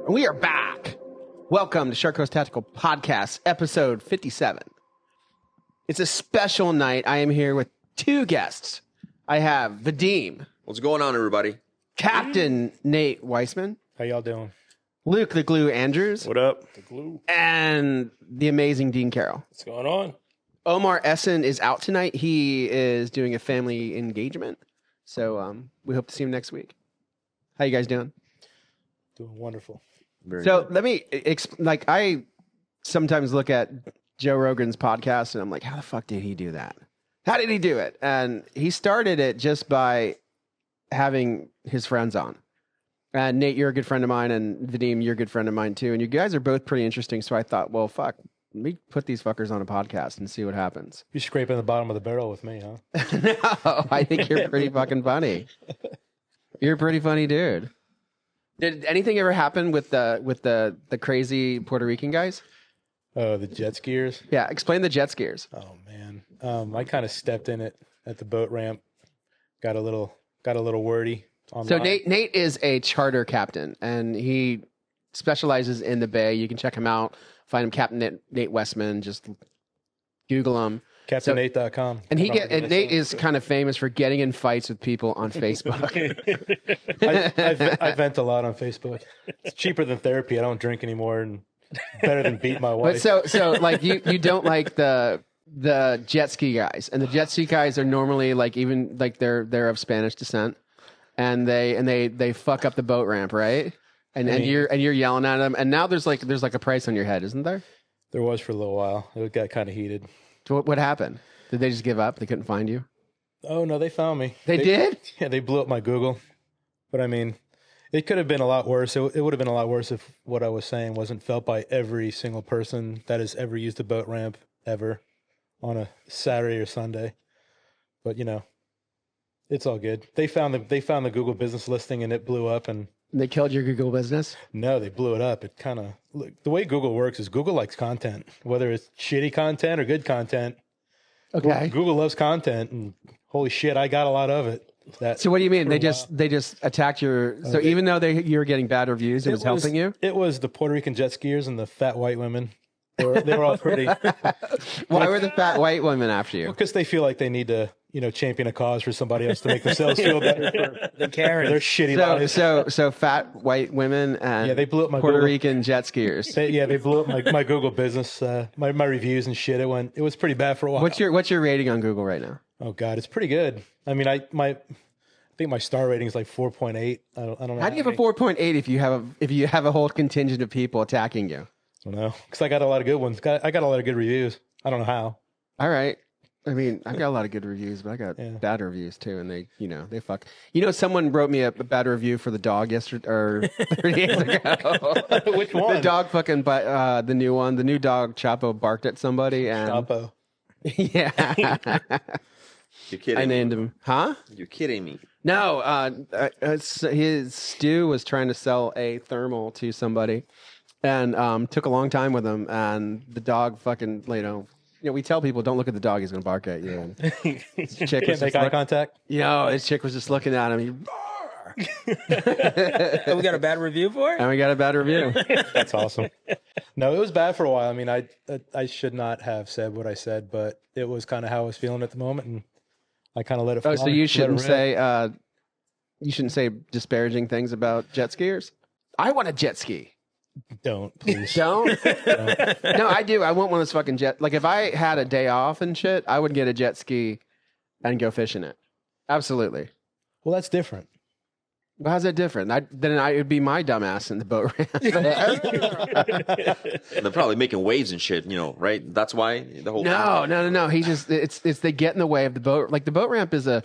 We are back. Welcome to Shark Coast Tactical Podcast, episode 57. It's a special night. I am here with two guests. I have Vadim. What's going on, everybody? Captain Nate Weissman. How y'all doing? Luke the Glue Andrews. What up? The glue. And the amazing Dean Carroll. What's going on? Omar Essen is out tonight. He is doing a family engagement. So we hope to see him next week. How you guys doing? Doing wonderful. Let me, I sometimes look at Joe Rogan's podcast and I'm like, how the fuck did he do that? How did he do it? And he started it just by having his friends on. And Nate, you're a good friend of mine, and Vadim, you're a good friend of mine too. And you guys are both pretty interesting. So I thought, well, fuck, let me put these fuckers on a podcast and see what happens. You're scraping the bottom of the barrel with me, huh? No, I think you're pretty fucking funny. You're a pretty funny dude. Did anything ever happen with the crazy Puerto Rican guys? Oh, the jet skiers? Yeah, explain the jet skiers. Oh man. I kind of stepped in it at the boat ramp. Got a little wordy online. So Nate is a charter captain, and he specializes in the Bay. You can check him out. Find him, Captain Nate Weissman. Just Google him. CaptainNate.com. And Nate is kind of famous for getting in fights with people on Facebook. I vent a lot on Facebook. It's cheaper than therapy. I don't drink anymore, and better than beat my wife. But so like you don't like the jet ski guys, and the jet ski guys are normally like even like they're of Spanish descent, and they fuck up the boat ramp, right? And you're yelling at them, and now there's like a price on your head, isn't there? There was for a little while. It got kind of heated. So what happened? Did they just give up? They couldn't find you? Oh no, they found me. They did? Yeah, they blew up my Google. But I mean, it could have been a lot worse. It would have been a lot worse if what I was saying wasn't felt by every single person that has ever used a boat ramp ever on a Saturday or Sunday. But you know, it's all good. They found the Google business listing and it blew up, and they killed your Google business? No, they blew it up. It kind of the way Google works is Google likes content, whether it's shitty content or good content. Okay. Google loves content, and holy shit, I got a lot of it. So what do you mean? They just attacked your? So even though you were getting bad reviews, it was helping you. It was the Puerto Rican jet skiers and the fat white women. They were all pretty. Why were the fat white women after you? Because they feel like they need to, champion a cause for somebody else to make themselves feel better for their shitty lives. So fat white women and they blew up my Puerto Google. Rican jet skiers. They blew up my Google business, my reviews and shit. It was pretty bad for a while. What's your rating on Google right now? Oh God, it's pretty good. I mean, I think my star rating is like 4.8. I don't know. How do you have a 4.8 if you have a whole contingent of people attacking you? I don't know, because I got a lot of good ones. I got a lot of good reviews. I don't know how. All right. I mean, I've got a lot of good reviews, but I got bad reviews too, and they fuck. Someone wrote me a bad review for the dog yesterday or 30 days ago. Which one? The dog fucking, the new one. The new dog Chapo barked at somebody, and Chapo. Yeah. You're kidding. I named him. Huh? You're kidding me. No. His Stu was trying to sell a thermal to somebody, and took a long time with him, and the dog fucking we tell people don't look at the dog; he's going to bark at you. And this chick can't make eye contact. This chick was just looking at him. And we got a bad review for it. And we got a bad review. That's awesome. No, it was bad for a while. I mean, I should not have said what I said, but it was kind of how I was feeling at the moment, and I kind of let it fly. Oh, so you shouldn't say disparaging things about jet skiers. I want a jet ski. Don't, please. Don't? No, I do. I want one of those fucking jet. Like if I had a day off and shit, I would get a jet ski and go fishing it. Absolutely. Well, that's different. Well, how's that different? It would be my dumbass in the boat ramp. They're probably making waves and shit, right? That's why the whole No. He just it's they get in the way of the boat. Like the boat ramp is a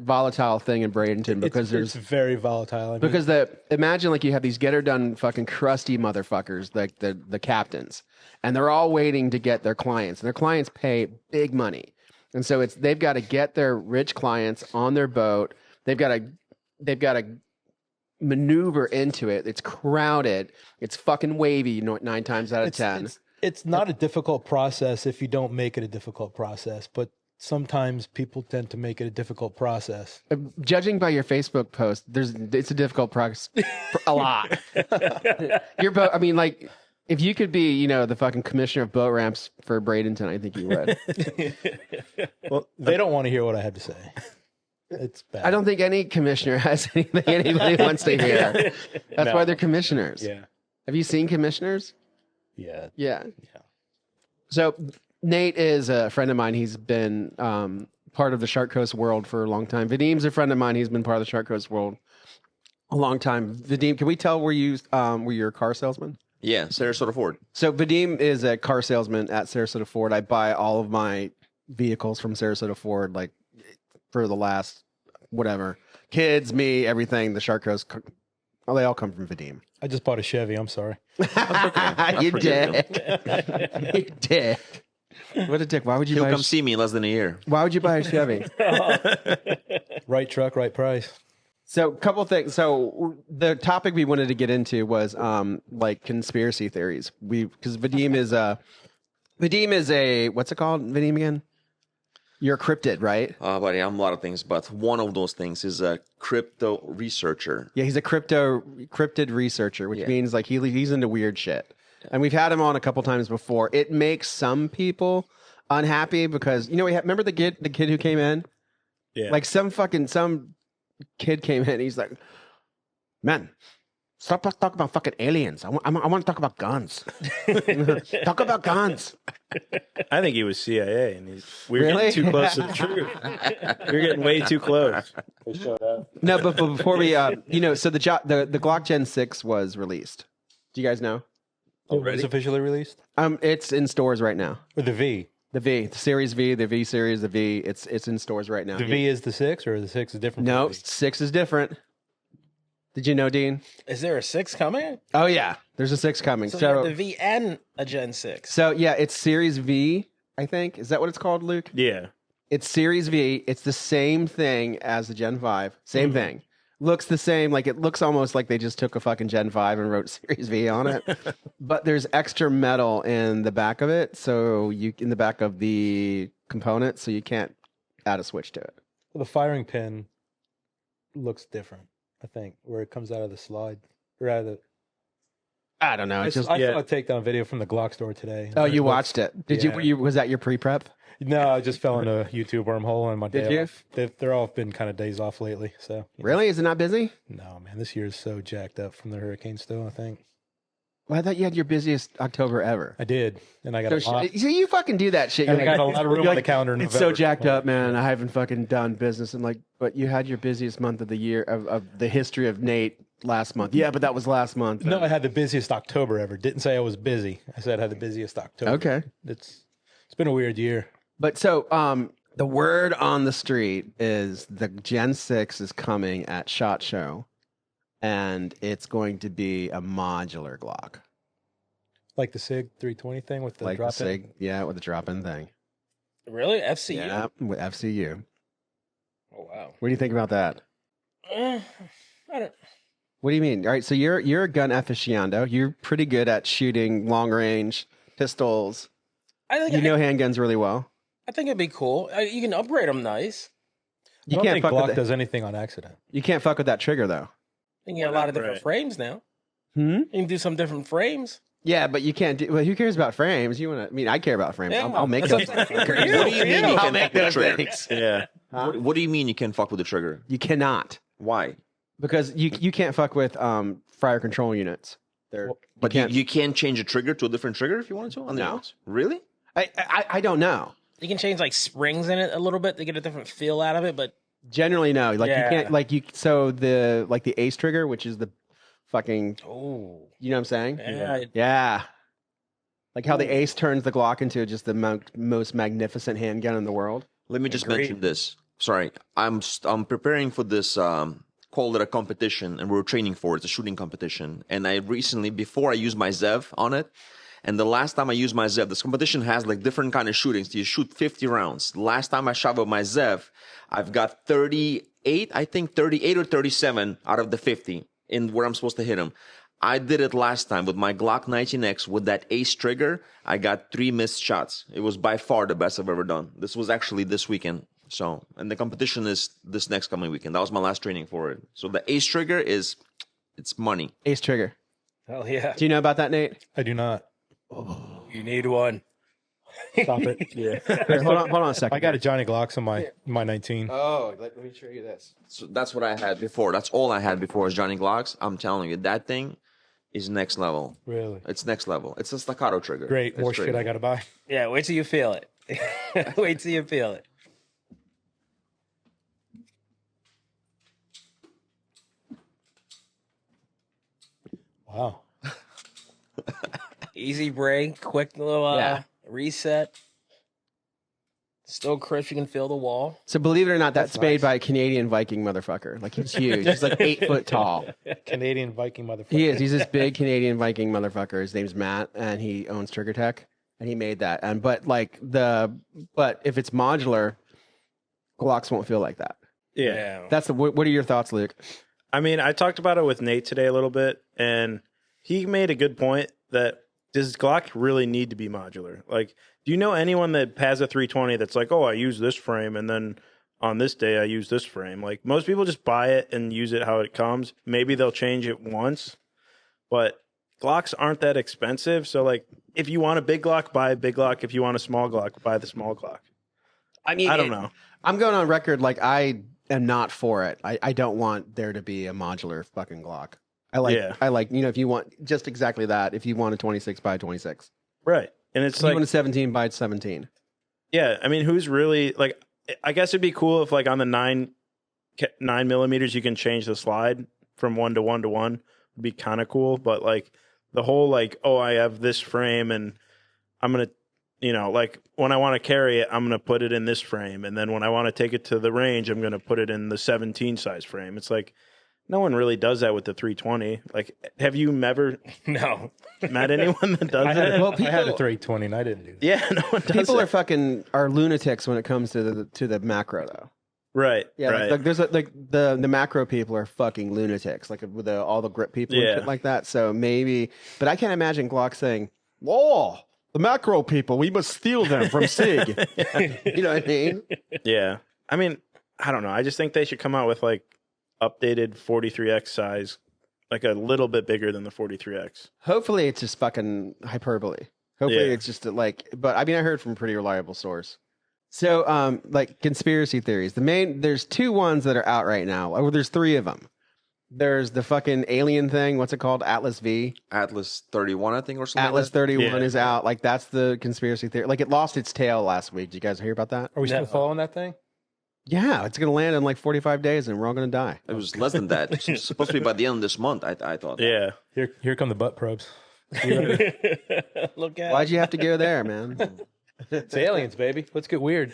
volatile thing in Bradenton because it's very volatile. I mean, because imagine like you have these get her done fucking crusty motherfuckers like the captains, and they're all waiting to get their clients, and their clients pay big money, and so they've got to get their rich clients on their boat. They've got to maneuver into it. It's crowded. It's fucking wavy 9 times out of 10. It's not a difficult process if you don't make it a difficult process, but sometimes people tend to make it a difficult process. Judging by your Facebook post, it's a difficult process. A lot. Your boat. I mean, like, if you could be, the fucking commissioner of boat ramps for Bradenton, I think you would. Well, they don't want to hear what I have to say. It's bad. I don't think any commissioner has anything anybody wants to hear. That's why they're commissioners. Yeah. Have you seen commissioners? Yeah. Yeah. So Nate is a friend of mine. He's been part of the Shark Coast world for a long time. Vadim's a friend of mine. He's been part of the Shark Coast world a long time. Vadim, can we tell were you a car salesman? Yeah, Sarasota Ford. So Vadim is a car salesman at Sarasota Ford. I buy all of my vehicles from Sarasota Ford, like for the last whatever. Kids, me, everything. The Shark Coast, they all come from Vadim. I just bought a Chevy. I'm sorry. You dick. You dick. What a dick. Why would you He'll buy come see me in less than a year. Why would you buy a Chevy? Right truck, right price. So, couple things. So, the topic we wanted to get into was like conspiracy theories. Because Vadim is a what's it called? Vadim again? You're a cryptid, right? Buddy, I'm a lot of things, but one of those things is a crypto researcher. Yeah, he's a cryptid researcher, which means like he's into weird shit. And we've had him on a couple times before. It makes some people unhappy because remember the kid who came in? Yeah. Like some kid came in. He's like, "Man, stop talking about fucking aliens. I want to talk about guns. Talk about guns." I think he was CIA, and we were Really? getting too close to the truth. We were getting way too close. They showed up. No, but before we, so the Glock Gen 6 was released. Do you guys know? It was officially released? It's in stores right now. Or the V? The Series V, the V Series, the V. It's in stores right now. The V is the 6, or the 6 is different? No, from the V? 6 is different. Did you know, Dean? Is there a 6 coming? Oh yeah, there's a 6 coming. So, you have the V and a Gen 6. So yeah, it's Series V, I think. Is that what it's called, Luke? Yeah. It's Series V. It's the same thing as the Gen 5. Same thing. Looks the same. Like it looks almost like they just took a fucking Gen 5 and wrote Series V on it. But there's extra metal in the back of it, in the back of the component, so you can't add a switch to it. Well, the firing pin looks different, I think, where it comes out of the slide. Or out of the... I don't know. I It's just saw a takedown video from the Glock store today. Oh, you watched it? Did you? Was that your pre-prep? No, I just fell into a YouTube wormhole and my Did day you? off. They're all been kind of days off lately. So Really? Is it not busy? no, man, this year's so jacked up from the hurricane still. I think Well, I thought you had your busiest October ever. I did, and I got a lot. So you fucking do that shit. And You're I got a lot of room you're on the calendar in It's so November. jacked up, man. I haven't fucking done business. And like, but you had your busiest month of the year of the history of Nate last month. Yeah, but that was last month. No, I had the busiest October ever. Didn't say I was busy. I said I had the busiest October. Okay. It's been a weird year. But so the word on the street is the Gen 6 is coming at SHOT Show, and it's going to be a modular Glock. Like the SIG 320 thing with the Like the drop-in? SIG, yeah, with the drop-in thing. Really? FCU? Yeah, with FCU. Oh, wow. What do you think about that? I don't... What do you mean? All right, so you're a gun aficionado. You're pretty good at shooting long range pistols. I think You know handguns really well. I think it'd be cool. You can upgrade them nice. I You don't can't think fuck Glock with does anything on accident. You can't fuck with that trigger though. You can get a lot of different Right. frames now. Hmm? You can do some different frames. Yeah, but you can't do. Well, who cares about frames? You want to? I mean, I care about frames. Yeah, I'll make that's those. what I'm saying. What do you mean you I'll can make fuck with the those trigger? things. Yeah. What do you mean you can fuck with the trigger? You cannot Why? because you can't fuck with fire control units. They're But can't. you can change a trigger to a different trigger if you wanted to on the No. outs? Really? I don't know. You can change like springs in it a little bit to get a different feel out of it, but Generally, no. Like Yeah. you can't. Like you. So the ace trigger, which is the fucking. oh, You know what I'm saying? yeah. Yeah. Like how the ace turns the Glock into just the most magnificent handgun in the world. Let me just Agreed. mention this. Sorry, I'm preparing for this. Call it a competition, and we're training for it. It's a shooting competition. And I recently, before I used my Zev on it, and the last time I used my Zev, this competition has like different kind of shootings. You shoot 50 rounds. Last time I shot with my Zev, I've got 38, I think 38 or 37 out of the 50 in where I'm supposed to hit them. I did it last time with my Glock 19X with that ace trigger. I got 3 missed shots. It was by far the best I've ever done. This was actually this weekend. So, and the competition is this next coming weekend. That was my last training for it. So the ace trigger it's money. Ace trigger. Hell yeah. Do you know about that, Nate? I do not. You need one. Stop it. Yeah. Here, hold on a second. I got a Johnny Glocks on my 19. Oh, let me show you this. So that's what I had before. That's all I had before was Johnny Glocks. I'm telling you, that thing is next level. Really? It's next level. It's a staccato trigger. Great. It's More shit I got to buy. Yeah, wait till you feel it. Wait till you feel it. Wow. Easy break, quick little reset. Still crisp, you can feel the wall. So believe it or not, that's That's made nice. by a Canadian Viking motherfucker. Like he's huge. He's like 8 foot tall. Canadian Viking motherfucker. He is. He's this big Canadian Viking motherfucker. His name's Matt, and he owns Trigger Tech, and he made that. And but if it's modular, Glocks won't feel like that. Yeah. That's what are your thoughts, Luke? I mean, I talked about it with Nate today a little bit, and he made a good point that does Glock really need to be modular? Like, do you know anyone that has a 320 that's like, oh, I use this frame, and then on this day I use this frame? Like, most people just buy it and use it how it comes. Maybe they'll change it once, but Glocks aren't that expensive. So, like, if you want a big Glock, buy a big Glock. If you want a small Glock, buy the small Glock. I mean, I don't know. I'm going on record like I am not for it. I don't want there to be a modular fucking Glock. I like, if you want just exactly that, if you want a 26 by 26. Right. And it's If you like, want a 17 by 17. yeah, I mean, who's really, like, I guess it'd be cool if, like, on the 9 millimeters, you can change the slide from 1 to 1 to 1. Would be kind of cool. But, like, the whole, like, oh, I have this frame and I'm going to, like, when I want to carry it, I'm going to put it in this frame. And then when I want to take it to the range, I'm going to put it in the 17 size frame. It's like, no one really does that with the 320. Like, have you ever No. met anyone that does that? Well, I had a people, 320 and I didn't do that. Yeah, no one does people that. are lunatics when it comes to the macro though. Right, Yeah, right. like there's the macro people are fucking lunatics, like with all the grip people and Yeah. shit like that. So maybe, but I can't imagine Glock saying, "Oh, the macro people, we must steal them from Sig." You know what I mean? Yeah. I mean, I don't know. I just think they should come out with, like, updated 43X size, like a little bit bigger than the 43X. Hopefully, it's just fucking hyperbole. Hopefully, Yeah. it's just but I mean, I heard from a pretty reliable source. So, like conspiracy theories. There's 2 ones that are out right now. Or there's 3 of them. There's the fucking alien thing. What's it called? Atlas V. Atlas 31, I think, or something. Atlas like that. 31 Yeah. is out. Like that's the conspiracy theory. Like it lost its tail last week. Did you guys hear about that? Are we still No. following that thing? Yeah, it's gonna land in like 45 days, and we're all gonna die. It was less than that. It's supposed to be by the end of this month, I thought. Yeah. Here come the butt probes. Look at Why'd you have to go there, man? It's aliens, baby. Let's get weird.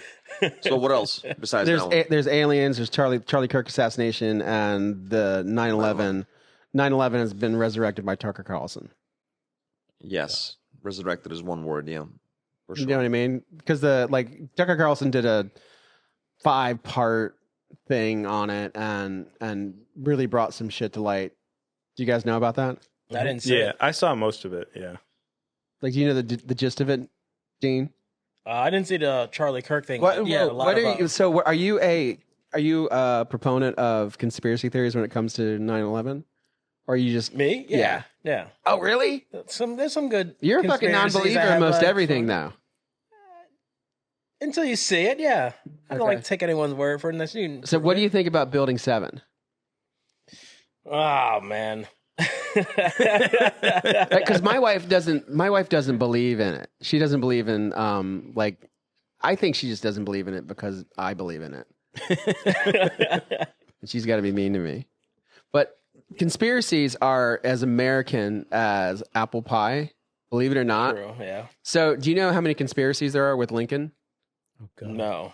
So what else besides that one? There's aliens. There's Charlie Kirk assassination, and the 9/11. 9/11 has been resurrected by Tucker Carlson. Yes. Resurrected is one word, yeah. For You know what I mean? Because Tucker Carlson did a 5-part thing on it, and really brought some shit to light. Do you guys know about that? I didn't see Yeah. it. I saw most of it. Yeah. Like, do you know the gist of it, Dean? I didn't see the Charlie Kirk thing. What Yeah, are you a proponent of conspiracy theories when it comes to 9/11? Or are you just me? Yeah. Yeah. Oh, really? There's some good. You're a fucking conspiracies non-believer I in most have, everything now. Until you see it, yeah. I don't Okay. like to take anyone's word for it unless you. So what do you think about Building 7? Oh man. Because my wife doesn't believe in it. She doesn't believe in I think she just doesn't believe in it because I believe in it. And she's got to be mean to me. But conspiracies are as American as apple pie, believe it or not. True, yeah. So do you know how many conspiracies there are with Lincoln? Oh, God. No.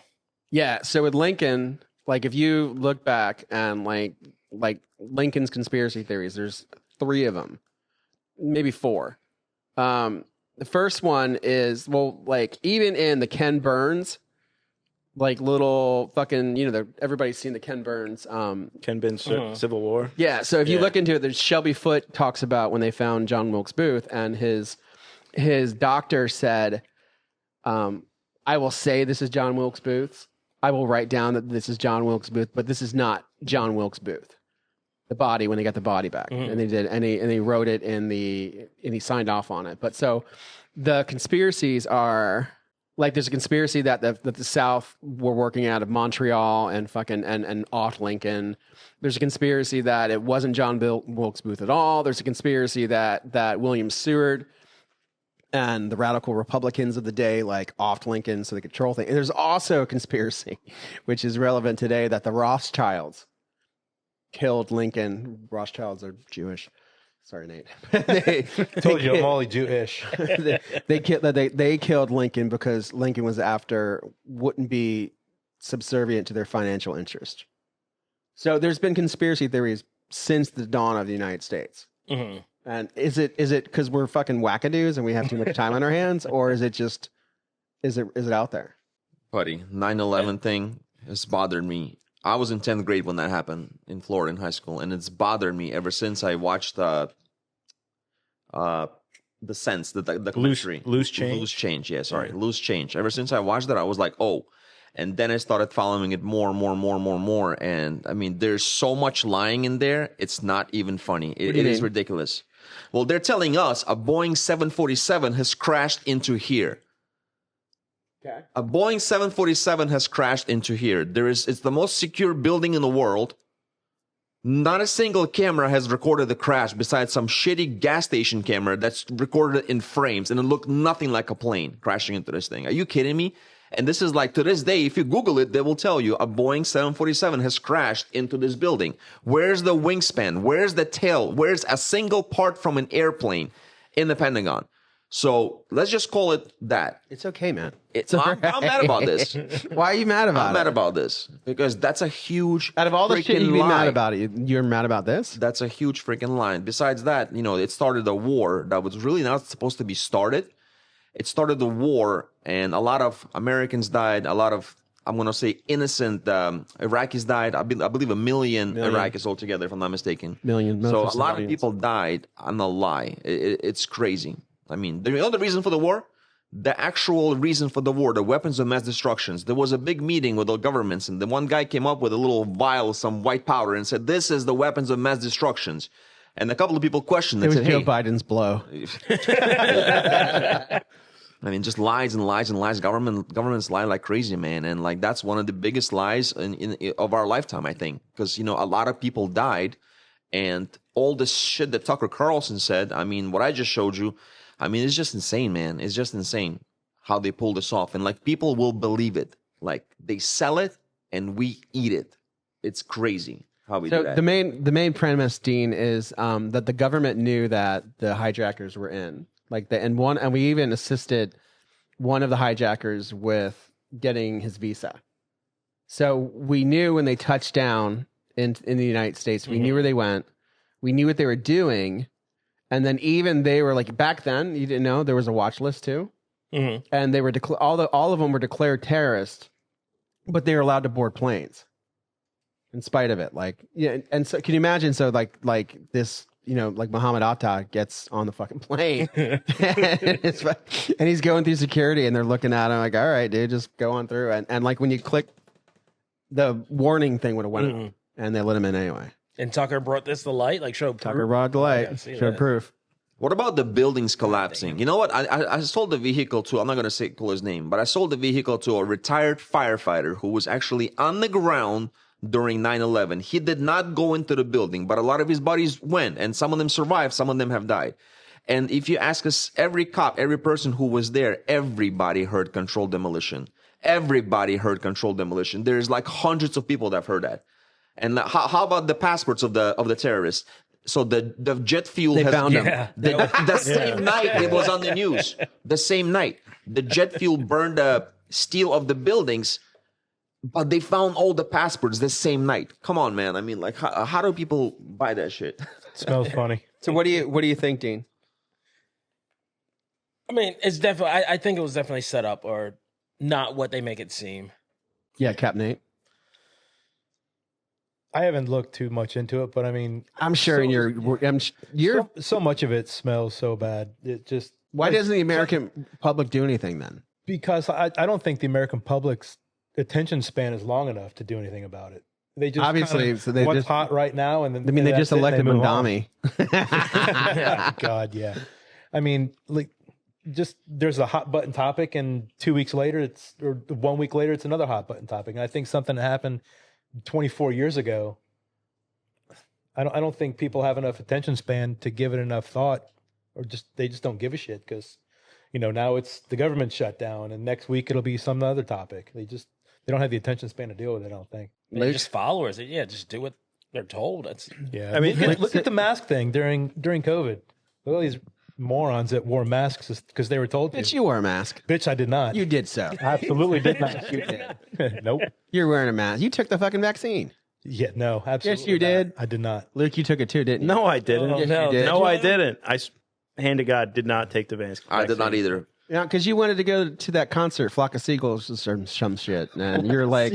Yeah, so with Lincoln, like if you look back and like Lincoln's conspiracy theories, there's 3 of them, maybe 4. The first one is, well, like even in the Ken Burns like little fucking, everybody's seen the Ken Burns. Ken Burns Civil War. Yeah. So if you look into it, there's Shelby Foote talks about when they found John Wilkes Booth, and his doctor said, I will say this is John Wilkes Booth. I will write down that this is John Wilkes Booth, but this is not John Wilkes Booth. The body, when they got the body back, and they did, and he wrote it and he signed off on it. But so the conspiracies are like, there's a conspiracy that the South were working out of Montreal and fucking and off Lincoln. There's a conspiracy that it wasn't John Wilkes Booth at all. There's a conspiracy that William Seward and the radical Republicans of the day like offed Lincoln so they could control things. And there's also a conspiracy, which is relevant today, that the Rothschilds killed Lincoln. Rothschilds are Jewish. Sorry, Nate. Told you I'm only Jewish. they killed Lincoln because Lincoln wouldn't be subservient to their financial interest. So there's been conspiracy theories since the dawn of the United States. Mm-hmm. And is it because we're fucking wackadoos and we have too much time on our hands, or is it out there? Buddy, 9/11 thing has bothered me. I was in 10th grade when that happened in Florida in high school, and it's bothered me ever since I watched the Sense, the documentary. Loose Change? Loose Change, yeah, sorry. Loose Change. Ever since I watched that, I was like, oh. And then I started following it more and more. And, I mean, there's so much lying in there, it's not even funny. It is ridiculous. Well, they're telling us a Boeing 747 has crashed into here. Okay. A Boeing 747 has crashed into here. It's the most secure building in the world. Not a single camera has recorded the crash besides some shitty gas station camera that's recorded it in frames, and it looked nothing like a plane crashing into this thing. Are you kidding me? And this is like, to this day, if you Google it, they will tell you a Boeing 747 has crashed into this building. Where's the wingspan? Where's the tail? Where's a single part from an airplane in the Pentagon? So let's just call it that. It's okay, man. I'm mad about this. Why are you mad about it? I'm mad about this because that's a huge out of all the shit you'd be mad about it, you're mad about this? That's a huge freaking lie. Besides that, it started a war that was really not supposed to be started. It started the war, and a lot of Americans died. A lot of, I'm going to say, innocent Iraqis died. I believe a million Iraqis altogether, if I'm not mistaken. Million. So a lot of people died on a lie. It's crazy. I mean, the other reason for the war, the actual reason for the war, the weapons of mass destructions. There was a big meeting with the governments, and the one guy came up with a little vial of some white powder and said, "This is the weapons of mass destructions." And a couple of people questioned it. It was said, Joe Biden's blow. I mean, just lies and lies and lies. Governments lie like crazy, man. And like that's one of the biggest lies of our lifetime, I think, because a lot of people died, and all this shit that Tucker Carlson said. I mean, what I just showed you. I mean, it's just insane, man. It's just insane how they pull this off, and like people will believe it. Like they sell it, and we eat it. It's crazy how we do that. The main premise, Dean, is that the government knew that the hijackers were in. And we even assisted one of the hijackers with getting his visa. So we knew when they touched down in the United States, we knew where they went, we knew what they were doing, and then even they were like, back then you didn't know there was a watch list too, and they were all of them were declared terrorists, but they were allowed to board planes in spite of it. And so can you imagine? So like this. Like Muhammad Atta gets on the fucking plane and he's going through security, and they're looking at him like, all right, dude, just go on through. And like when you click, the warning thing would have went up, and they let him in anyway. And Tucker brought this to light, like showed proof. Tucker brought the light, showed proof. What about the buildings collapsing? You know what? I sold the vehicle to, I'm not going to call his name, but I sold the vehicle to a retired firefighter who was actually on the ground during 9/11. He did not go into the building, but a lot of his buddies went, and some of them survived, some of them have died. And if you ask us, every cop, every person who was there, everybody heard controlled demolition. Everybody heard controlled demolition. There's like hundreds of people that have heard that. And how about the passports of the terrorists? So the jet fuel they found them. The same night it was on the news. The same night the jet fuel burned the steel of the buildings. But they found all the passports the same night. Come on, man. I mean, like, how do people buy that shit? Smells funny. So what do you think, Dean? I mean, it's definitely. I think it was definitely set up, or not what they make it seem. Yeah, Cap Nate. I haven't looked too much into it, but I mean, I'm sure you're. so much of it smells so bad. It just Why doesn't the American public do anything then? because I don't think the American public's attention span is long enough to do anything about it. They just Obviously, kinda, so they what's just- hot right now, and then I mean, they just elected Mandami. Mandami. Yeah, God, yeah. I mean, like, just there's a hot button topic, and 2 weeks later, or 1 week later, it's another hot button topic. And I think something that happened 24 years ago. I don't think people have enough attention span to give it enough thought, or they just don't give a shit because, now it's the government shut down, and next week it'll be some other topic. They don't have the attention span to deal with it. I don't think. They're just followers. Yeah, just do what they're told. That's Yeah, I mean, look at the mask thing during COVID. Look at all these morons that wore masks because they were told to. Bitch, you wore a mask. Bitch, I did not. You did so. Absolutely did not. You did. Nope. You're wearing a mask. You took the fucking vaccine. Yeah, no, absolutely. Yes, you not. did. I did not. Luke, you took it too, didn't you? No, I didn't. Yes, you did. No, I didn't. Hand to God, did not take the vaccine. I did not either. Yeah, because you wanted to go to that concert, Flock of Seagulls, or some shit, and you're like,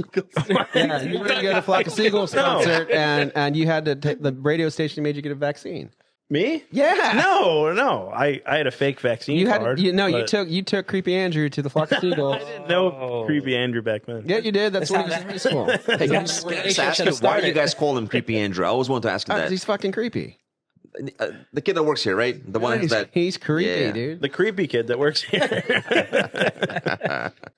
yeah, you wanted to go to Flock of Seagulls concert, and you had to take the radio station made you get a vaccine. Me? Yeah, No. I had a fake vaccine you had card. you but took Creepy Andrew to the Flock of Seagulls. I didn't know Creepy Andrew back then. Yeah, you did. That's when he was in high school. Hey, guys, can I just ask you, why do you guys call him Creepy Andrew? I always want to ask you that. He's fucking creepy. The kid that works here, right? The one that He's creepy, Yeah. dude. The creepy kid that works here.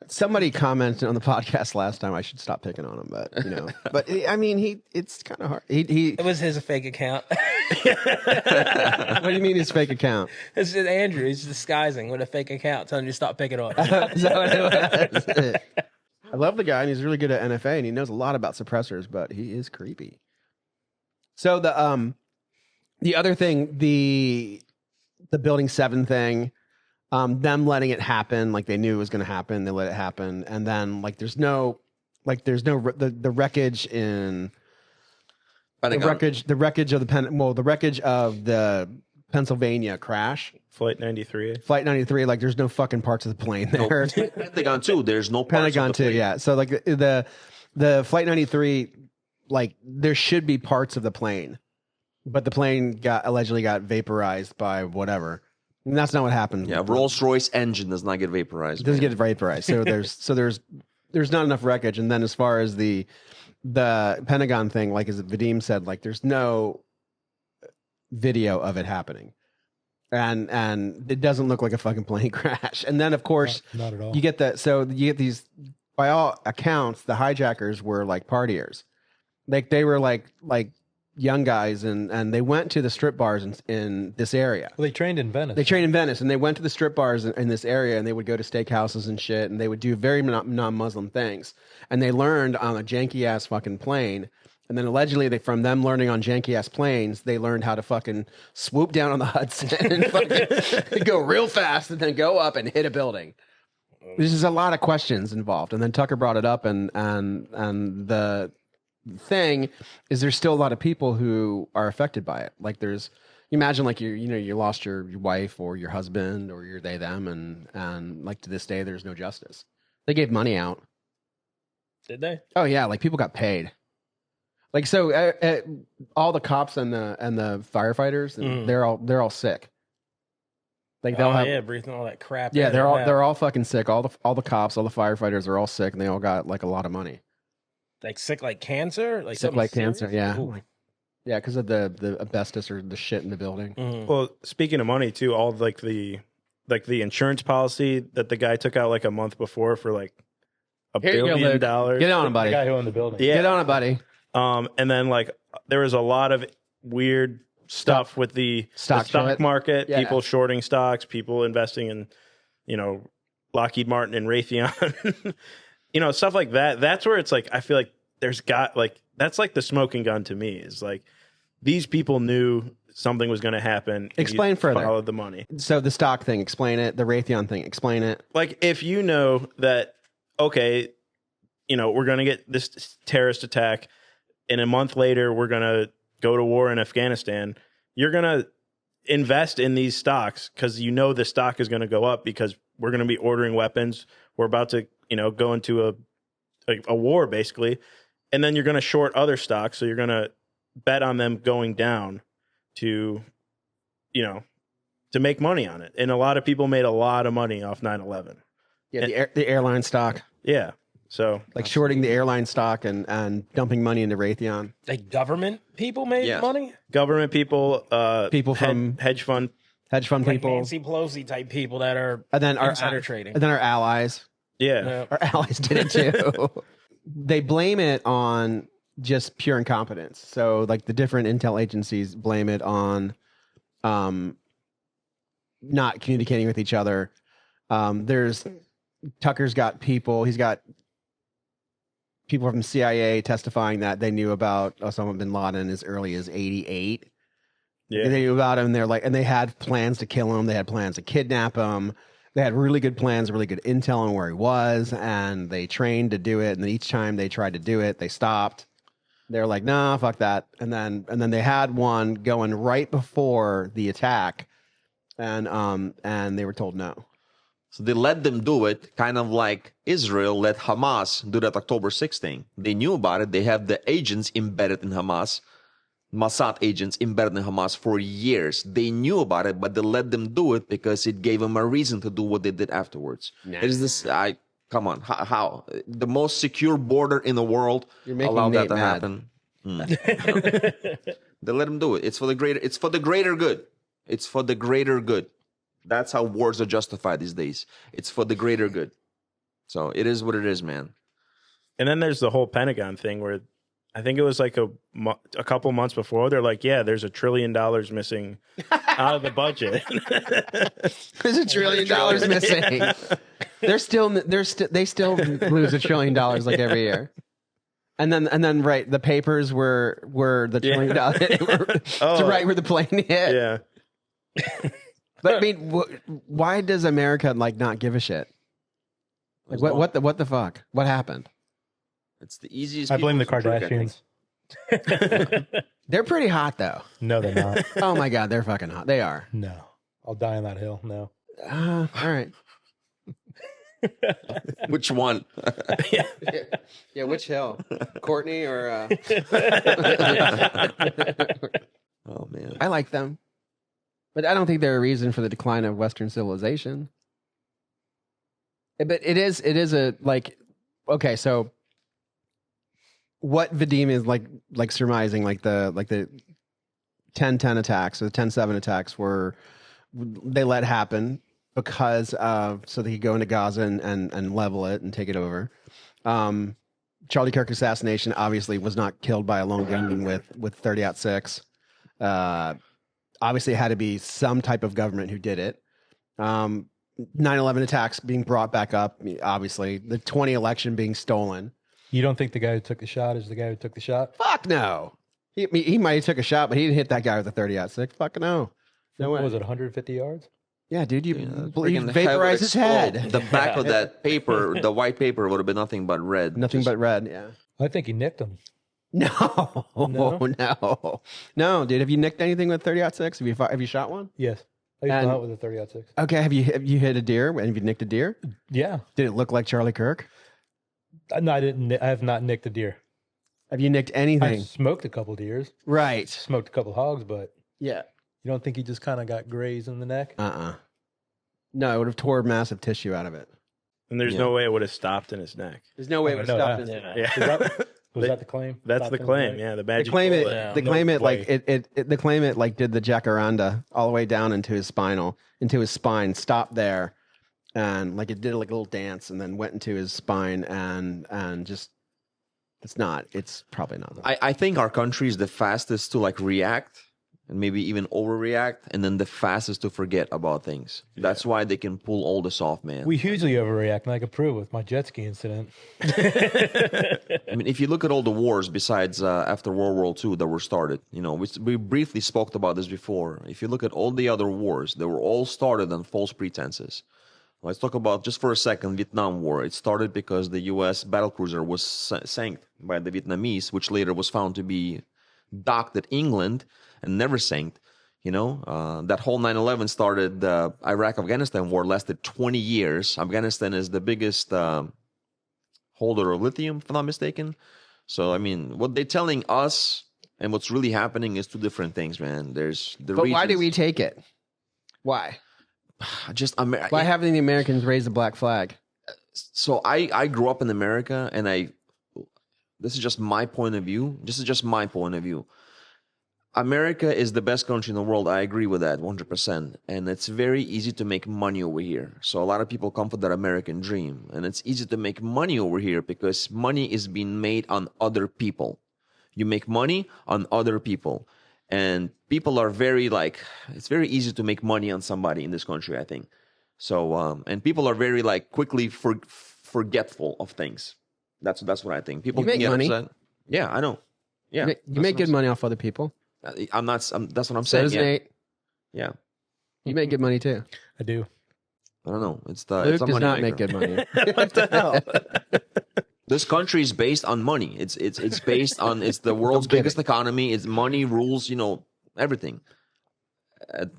Somebody commented on the podcast last time I should stop picking on him, but I mean, it's kind of hard. it was his fake account. What do you mean his fake account? It's just Andrew. He's disguising with a fake account, telling you to stop picking on him. Is that what it was? I love the guy, and he's really good at NFA, and he knows a lot about suppressors, but he is creepy. So the other thing, the Building 7 thing, them letting it happen, like they knew it was going to happen, they let it happen, and then the wreckage in the wreckage of the wreckage of the Pennsylvania crash, Flight 93. Flight 93. Like there's no fucking parts of the plane there. Pentagon too. There's no parts Pentagon of the too, plane. yeah. So like the Flight 93, like there should be parts of the plane, but the plane allegedly got vaporized by whatever. And that's not what happened. Yeah, Rolls-Royce engine does not get vaporized. It doesn't get vaporized. So there's not enough wreckage. And then as far as the Pentagon thing, like as Vadim said, like there's no video of it happening. And it doesn't look like a fucking plane crash. And then of course Not at all. you get these, by all accounts, the hijackers were like partiers. Like they were like young guys and they went to the strip bars in this area. Well, they trained in Venice. They trained in Venice and they went to the strip bars in this area and they would go to steakhouses and shit and they would do very non-Muslim things. And they learned on a janky ass fucking plane. And then allegedly from them learning on janky ass planes, they learned how to fucking swoop down on the Hudson and fucking go real fast and then go up and hit a building. There's just a lot of questions involved. And then Tucker brought it up and the thing is there's still a lot of people who are affected by it. Like you imagine like you lost your wife or your husband or your they them and like to this day there's no justice. They gave money out. Did they? Oh yeah, like people got paid. Like so all the cops and the firefighters they're all sick. Like they'll have breathing all that crap. yeah, in. they're all fucking sick. All the cops, all the firefighters are all sick and they all got like a lot of money. Like sick like cancer? Like Sick something like serious? cancer, yeah. Ooh. Yeah, because of the asbestos or the shit in the building. Mhm. Well, speaking of money too, all of like the insurance policy that the guy took out like a month before for like $1 Here you go, billion. Luke. Get on it, The buddy. guy who owned the building. Yeah. Get on it, buddy. And then like there was a lot of weird stuff with the Stock stock shit. market, Yeah. people shorting stocks, people investing in, Lockheed Martin and Raytheon, stuff like that. That's where it's like, I feel like that's like the smoking gun to me is like, these people knew something was going to happen. and Explain you further. Followed the money. So the stock thing, explain it. The Raytheon thing, explain it. Like if you know that, okay, we're going to get this terrorist attack and a month later we're going to go to war in Afghanistan, you're going to invest in these stocks because the stock is going to go up because we're going to be ordering weapons. We're about to, go into like a war basically, and then you're going to short other stocks, so you're going to bet on them going down to, you know, to make money on it. And a lot of people made a lot of money off 9/11. Yeah, the airline stock. Yeah. So Like shorting the airline stock and dumping money into Raytheon. Like government people made Yes. money? government people, People from hedge fund. hedge fund Like people. Nancy Pelosi type people that are And then our insider trading. And then our allies. Yeah. Yeah. Our allies did it too. They blame it on just pure incompetence. So like the different intel agencies blame it on not communicating with each other. There's Tucker's got people, he's got people from CIA testifying that they knew about Osama bin Laden as early as 88. Yeah. They knew about him. They're like, and they had plans to kill him. They had plans to kidnap him. They had really good plans, really good intel on where he was, and they trained to do it. And then each time they tried to do it, they stopped. They're like, nah, fuck that. And then they had one going right before the attack, and they were told no. So they let them do it, kind of like Israel let Hamas do that October 6th thing. They knew about it. They have the agents embedded in Hamas, Mossad agents embedded in Hamas for years. They knew about it, but they let them do it because it gave them a reason to do what they did afterwards. Nah. It is this. Come on, how the most secure border in the world You're making allowed Nate that to mad. happen? They let them do it. It's for the greater. It's for the greater good. It's for the greater good. That's how wars are justified these days. It's for the greater good. So it is what it is, man. And then there's the whole Pentagon thing where I think it was like a couple months before, they're like, yeah, there's $1 trillion missing out of the budget. There's $1 trillion missing. They still lose $1 trillion like every year. And then right, the papers were the $1 trillion to right where the plane hit. Yeah. But I mean, why does America like not give a shit? Like what the fuck? What happened? It's the easiest. I blame the people to trick, I think. Kardashians. They're pretty hot though. No, they're not. Oh my god, they're fucking hot. They are. No. I'll die on that hill. No. All right. Which one? Yeah, which hill? Courtney or? Oh man. I like them, but I don't think they're a reason for the decline of Western civilization. But it is a like, okay, so what Vadim is like surmising, like the 10-10 attacks or the 10-7 attacks they let happen because of so they could go into Gaza and level it and take it over. Charlie Kirk assassination obviously was not killed by a lone gunman with 30-06. Obviously, it had to be some type of government who did it. 9/11 attacks being brought back up. Obviously, the 20 election being stolen. You don't think the guy who took the shot is the guy who took the shot? Fuck no. He might have took a shot, but he didn't hit that guy with a 30-06. Fuck no. No What way. was it, 150 yards? Yeah, dude, you Freaking vaporized his head. The back of that paper, the white paper, would have been nothing but red. Nothing but red. Yeah. I think he nicked him. No, no, dude. Have you nicked anything with 30-06? Have you shot one? Yes. I used And- to hunt with a 30-06. Okay. Have you hit a deer? And have you nicked a deer? Yeah. Did it look like Charlie Kirk? No, I didn't. I have not nicked a deer. Have you nicked I anything? smoked a couple deers, Right. smoked a couple hogs, but Yeah. you don't think he just kind of got grazed in the neck? No, it would have tore massive tissue out of it. And there's no way it would have stopped in his neck. There's no way it I would know stop that. this. Yeah. Was that the claim? That's Stopped the in claim. neck? Yeah. The They magic claim it. bullet. Yeah. They claim it like way. it. They claim it like did the jacaranda all the way down into his spine, stopped there, and like it did like a little dance, and then went into his spine, and just it's probably not. I think our country is the fastest to like react and maybe even overreact, and then the fastest to forget about things. That's why they can pull all this off, man. We hugely overreact, and I can prove with my jet ski incident. I mean, if you look at all the wars besides after World War II that were started, we briefly spoke about this before. If you look at all the other wars, they were all started on false pretenses. Let's talk about, just for a second, Vietnam War. It started because the U.S. battlecruiser was sank by the Vietnamese, which later was found to be docked at England and never sank. That whole 9/11 started the Iraq-Afghanistan war, lasted 20 years. Afghanistan is the biggest holder of lithium, if I'm not mistaken. So, I mean, what they're telling us and what's really happening is two different things, man. There's the But why do regions- we take it? Why? just Why haven't the Americans raised the black flag? So I grew up in America, and this is just my point of view. America is the best country in the world. I agree with that 100%. And it's very easy to make money over here. So a lot of people come for that American dream. And it's easy to make money over here because money is being made on other people. You make money on other people. And people are very it's very easy to make money on somebody in this country, I think. So, and people are very forgetful of things. That's what I think. People You make get money. upset. Yeah, I know. Yeah. You make good money off other people. That's what I'm So saying. does Yeah. Nate. Yeah. You make good money too. I do. I don't know. It's Luke a does not moneymaker. make good money. What the hell? This country is based on money. It's based on it's the world's biggest economy. It's money rules, everything.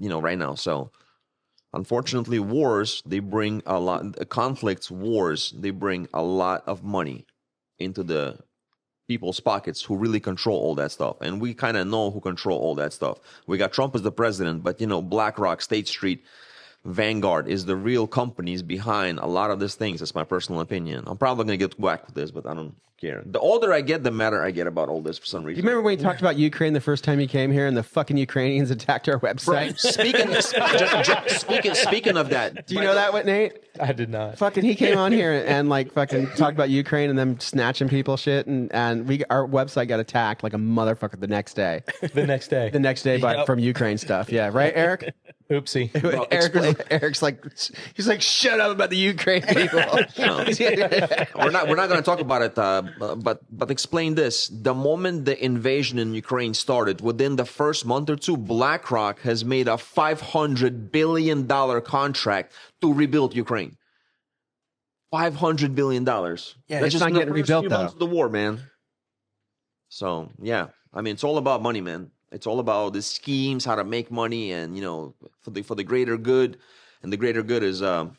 Right now. So, unfortunately, wars they bring a lot. Conflicts, wars they bring a lot of money into the people's pockets who really control all that stuff. And we kind of know who control all that stuff. We got Trump as the president, but BlackRock, State Street, Vanguard is the real companies behind a lot of these things. That's my personal opinion. I'm probably going to get whacked with this, but I don't care. The older I get, the madder I get about all this for some Do reason. you remember when we talked about Ukraine the first time you came here and the fucking Ukrainians attacked our website? Speaking of that, Do you know that, what, Nate? I did not. Fucking, he came on here and fucking talked about Ukraine and them snatching people shit, and our website got attacked like a motherfucker the next day. The next day. The next day from Ukraine stuff. Yeah, right, Eric? Oopsie. Eric's like, he's like, shut up about the Ukraine people. we're not going to talk about it. But explain this: the moment the invasion in Ukraine started, within the first month or two, BlackRock has made a $500 billion contract to rebuild Ukraine. $500 billion. Yeah, That's it's just not in the getting first rebuilt, few though. months of the war, man. So yeah, I mean, it's all about money, man. It's all about the schemes, how to make money, and for the greater good. And the greater good is no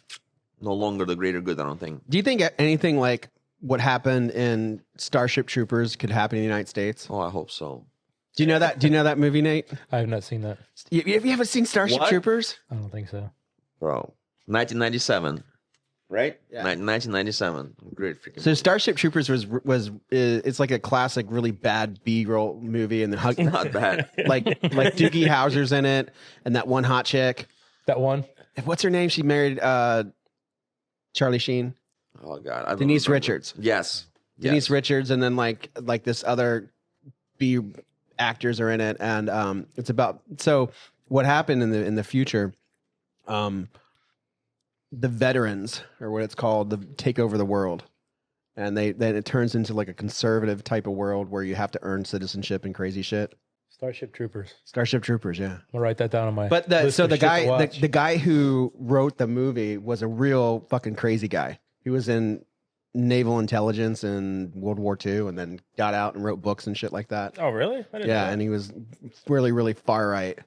longer the greater good, I don't think. Do you think anything like what happened in Starship Troopers could happen in the United States? Oh, I hope so. Do you know that? Do you know that movie, Nate? I have not seen that. You haven't seen Starship What? Troopers? I don't think so. Bro, 1997, right? Yeah. 1997. Great freaking. So Starship Troopers was it's like a classic, really bad B-roll movie, and the not bad. like Doogie Howser's in it, and that one hot chick. That one? What's her name? She married Charlie Sheen. Oh God, I don't Denise remember. Richards. Yes, Denise yes. Richards, and then like this other B actors are in it, and it's about what happened in the future. The veterans, or what it's called, take over the world, and then it turns into like a conservative type of world where you have to earn citizenship and crazy shit. Starship Troopers. Starship Troopers, yeah. I'll write that down on my But list the of shit to guy watch. the guy who wrote the movie was a real fucking crazy guy. He was in naval intelligence in World War II, and then got out and wrote books and shit like that. Oh, really? I didn't know Yeah, that. and he was really, really far right.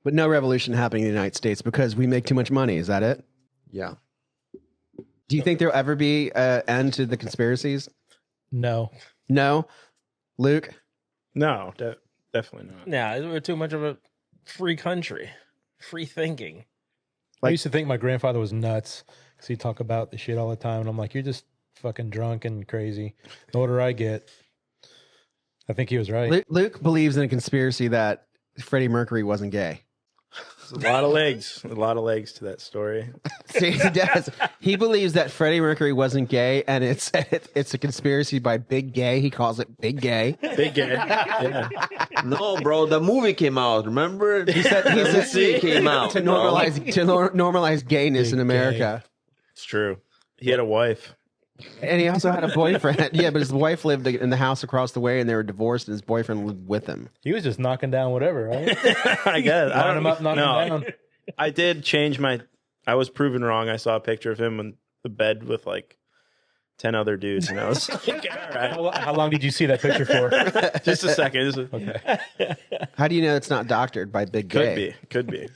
But no revolution happening in the United States because we make too much money. Is that it? Yeah. Do you think there'll ever be an end to the conspiracies? No. No? Luke? No, definitely not. Nah, we're too much of a free country. Free thinking. I used to think my grandfather was nuts because he'd talk about the shit all the time. And I'm like, you're just fucking drunk and crazy. The older I get, I think he was right. Luke believes in a conspiracy that Freddie Mercury wasn't gay. There's a lot of legs to that story. See, he does. He believes that Freddie Mercury wasn't gay, and it's a conspiracy by Big Gay. He calls it Big Gay. Big gay. Yeah. No, bro, the movie came out. Remember? He said the movie came out to bro. normalize gayness Big in America. It's true. He had a wife. And he also had a boyfriend. Yeah, but his wife lived in the house across the way, and they were divorced, and his boyfriend lived with him. He was just knocking down whatever, right? I guess. I Line don't him up, knock him down. I did change I was proven wrong. I saw a picture of him in the bed with like 10 other dudes, and I was like, all right. How long did you see that picture for? Just a second. Okay. How do you know it's not doctored by Big Gay? Could be.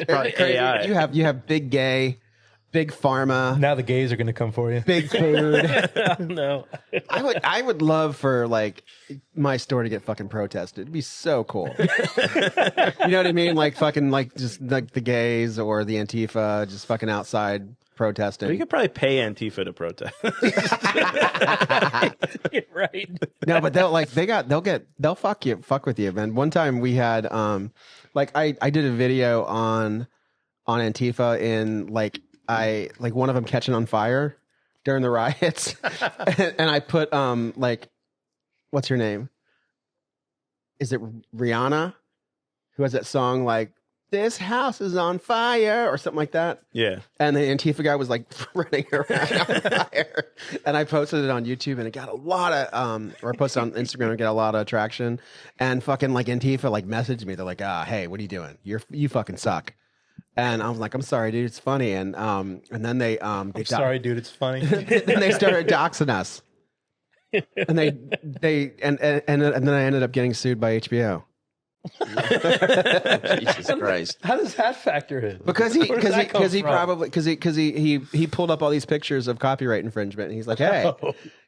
Probably crazy. AI. You have Big Gay, big pharma, Now the gays are going to come for you. big food. No. I would love for like my store to get fucking protested. It'd be so cool. You know what I mean? Like fucking like just like the gays or the Antifa just fucking outside protesting. You could probably pay Antifa to protest. Right. No, but they'll fuck with you, man. One time we had like I did a video on Antifa in like one of them catching on fire during the riots. And I put like, what's her name? Is it Rihanna? Who has that song like "This house is on fire" or something like that? Yeah. And the Antifa guy was like running around on fire. And I posted it on YouTube and it got a lot of, or I posted on Instagram and got a lot of traction. And fucking like Antifa like messaged me. They're like, hey, what are you doing? You fucking suck. And I was like, I'm sorry, dude. It's funny. And then they, I'm sorry, dude. It's funny. then they started doxing us. And and then I ended up getting sued by HBO. Jesus Christ. How does that factor in? Because he pulled up all these pictures of copyright infringement and he's like, hey,